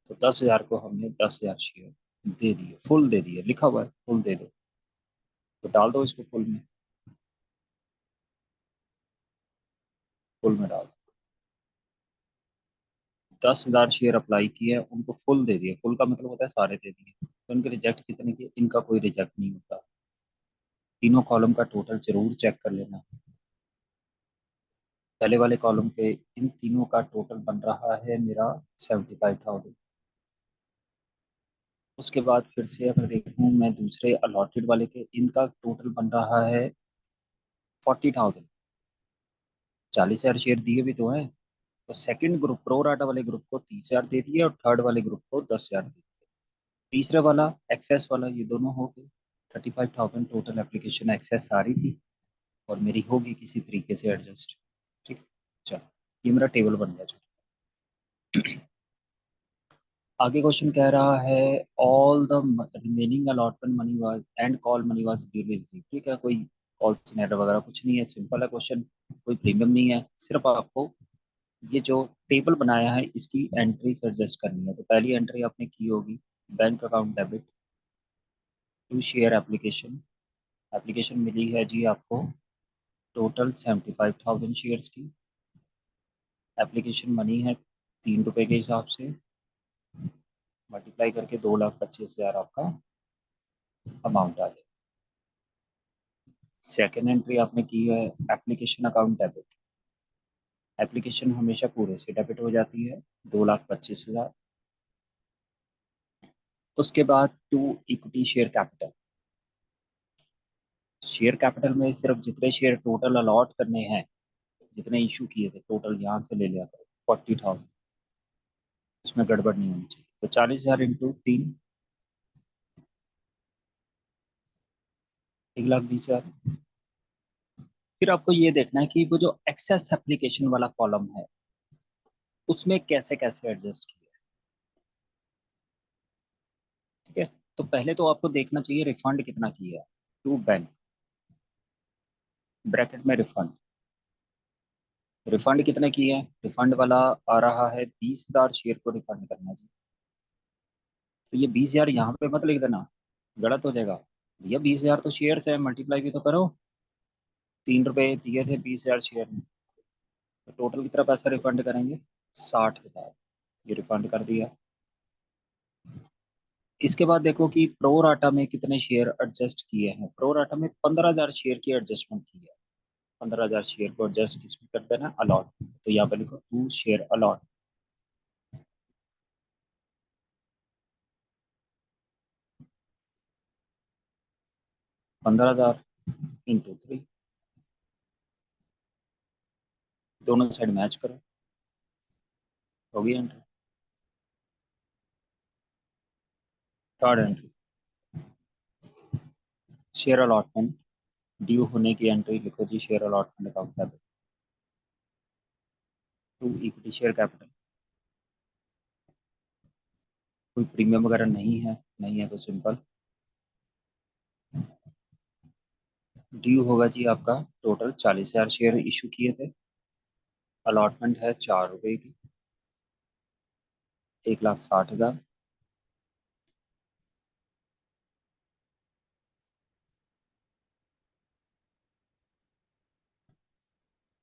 तो 10,000 को हमने 10,000 शेयर दे दिए। फुल दे दिए। लिखा हुआ है फुल दे दो। तो डाल दो इसको फुल में। फुल में डाल। 10,000 शेयर अप्लाई किए, उनको फुल दे दिए, फुल का मतलब होता है सारे दे दिए, तो उनके रिजेक्ट कितने किए, इनका कोई रिजेक्ट नहीं होता। तीनों कॉलम का टोटल जरूर चेक कर लेना। पहले वाले कॉलम पे इन तीनों का टोटल बन रहा है मेरा 75,000। उसके बाद फिर से अगर देखूं मैं दूसरे अलॉटेड वाले के, इनका टोटल बन रहा है 40,000। 40,000 शेयर दिए भी तो हैं। तो सेकंड ग्रुप प्रो राटा वाले ग्रुप को 30,000 दे दिए और थर्ड वाले ग्रुप को 10,000 दे दिए। तीसरे वाला एक्सेस वाला, ये दोनों हो गए। 35,000 टोटल एप्लीकेशन एक्सेस आ रही थी और मेरी होगी किसी तरीके से एडजस्ट। ठीक। चलो, ये मेरा टेबल बन गया। चलो आगे क्वेश्चन कह रहा है all the remaining allotment money was and call money was duly received. ठीक है, कोई कॉल सिनेरियो वगैरह कुछ नहीं है, सिंपल है क्वेश्चन। कोई प्रीमियम नहीं है, सिर्फ आपको ये जो टेबल बनाया है इसकी एंट्री एडजस्ट करनी है। तो पहली एंट्री आपने की होगी bank account debit to share application. Application मिली है जी आपको टोटल 75,000 शेयर्स की। एप्लीकेशन मनी है 3 रुपए के हिसाब से, मल्टीप्लाई करके 2,25,000 आपका अमाउंट आ जाए। सेकेंड एंट्री आपने की है एप्लीकेशन अकाउंट डेबिट। एप्लीकेशन हमेशा पूरे से डेबिट हो जाती है, 2,25,000। उसके बाद to equity share capital. Share capital में सिर्फ जितने शेयर टोटल अलॉट करने हैं, जितने इशू किए थे टोटल यहाँ से ले लिया करो 40,000। इसमें गड़बड़ नहीं होनी चाहिए। तो 40,000 इंटू 3, 1,20,000। फिर आपको ये देखना है कि वो जो एक्सेस एप्लीकेशन वाला कॉलम है उसमें कैसे कैसे एडजस्ट किया है। ठीक है, तो पहले तो आपको देखना चाहिए रिफंड कितना किया है। टू बैंक, ब्रैकेट में रिफंड। रिफंड कितने किए हैं, रिफंड वाला आ रहा है 20,000 शेयर को रिफंड करना जी। तो ये 20,000 यहाँ पे मत लिख देना, गलत हो जाएगा। भैया 20,000 तो शेयर है, मल्टीप्लाई भी तो करो। 3 रुपए दिए थे 20,000 शेयर में, तो टोटल कितना पैसा रिफंड करेंगे, 60,000। ये रिफंड कर दिया। इसके बाद देखो कि प्रो राटा में कितने शेयर एडजस्ट किए हैं। प्रो राटा में 15,000 शेयर की एडजस्टमेंट की है। 15,000 शेयर को एडजस्ट किसमें कर देना, अलॉट। तो यहाँ पे लिखो टू शेयर अलॉट। 15,000 इंटू 3, दोनों साइड मैच करो, होगी entry. Third entry share allotment due होने की एंट्री लिखो जी, शेयर अलॉटमेंट अकाउंट है टू इक्विटी शेयर कैपिटल। कोई प्रीमियम वगैरह नहीं है, नहीं है तो सिंपल ड्यू होगा जी आपका। टोटल 40,000 शेयर इशू किए थे, अलॉटमेंट है 4 रुपए की, 1,60,000।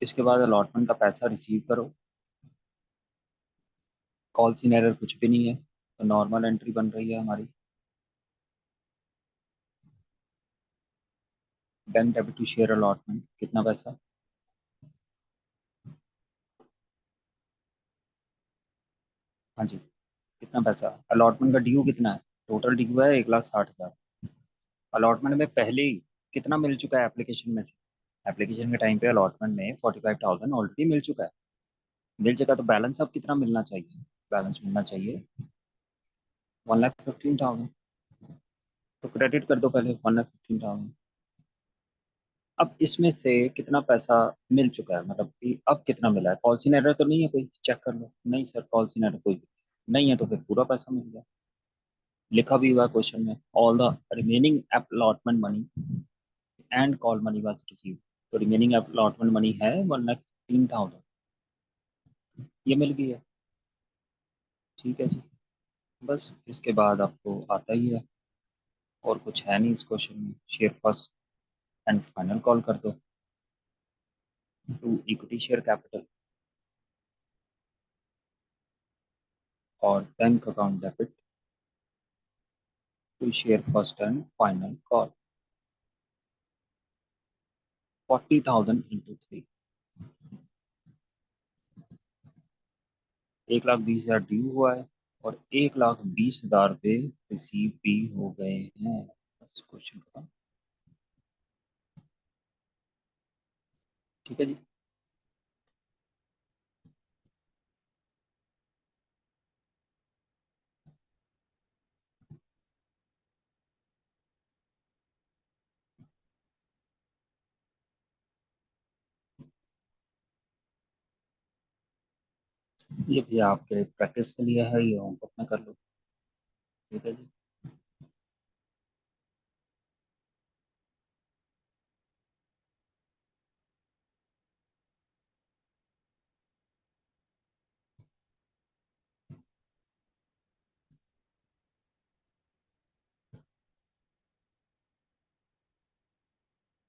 इसके बाद अलॉटमेंट का पैसा रिसीव करो। कॉल इन एरर कुछ भी नहीं है, तो नॉर्मल एंट्री बन रही है हमारी। Bank debit to share allotment कितना पैसा, हाँ जी, कितना पैसा। अलॉटमेंट का ड्यू कितना है, टोटल ड्यू है 1,60,000। अलॉटमेंट में पहले ही कितना मिल चुका है एप्लीकेशन में से। एप्लीकेशन के टाइम पे अलॉटमेंट में 45,000 ऑलरेडी मिल चुका है। मिल चुका तो बैलेंस अब कितना मिलना चाहिए, बैलेंस मिलना चाहिए 1,15,000। तो क्रेडिट कर दो पहले 1,15,000। अब इसमें से कितना पैसा मिल चुका है, मतलब कि अब कितना मिला है। कॉल्स इन एरर तो नहीं है कोई, चेक कर लो। नहीं सर, कॉल्स इन एरर कोई नहीं है, तो फिर पूरा पैसा मिल गया। लिखा भी हुआ क्वेश्चन में all the remaining allotment money and call money was receive. तो रिमेनिंग अलॉटमेंट मनी है 1,15,000, ये मिल गई है। ठीक है जी, बस इसके बाद आपको आता ही है, और कुछ है नहीं इस क्वेश्चन में। Share first and final call कर दो टू इक्विटी शेयर कैपिटल। और bank account debit to share first and final call. 40,000 into three, 1,20,000 due हुआ है और 1,20,000 रुपये रिसीव भी हो गए हैं। बस क्वेश्चन का, ठीक है जी। ये भैया आपके प्रैक्टिस के लिए है, ये होमवर्क में कर लो। ठीक है जी।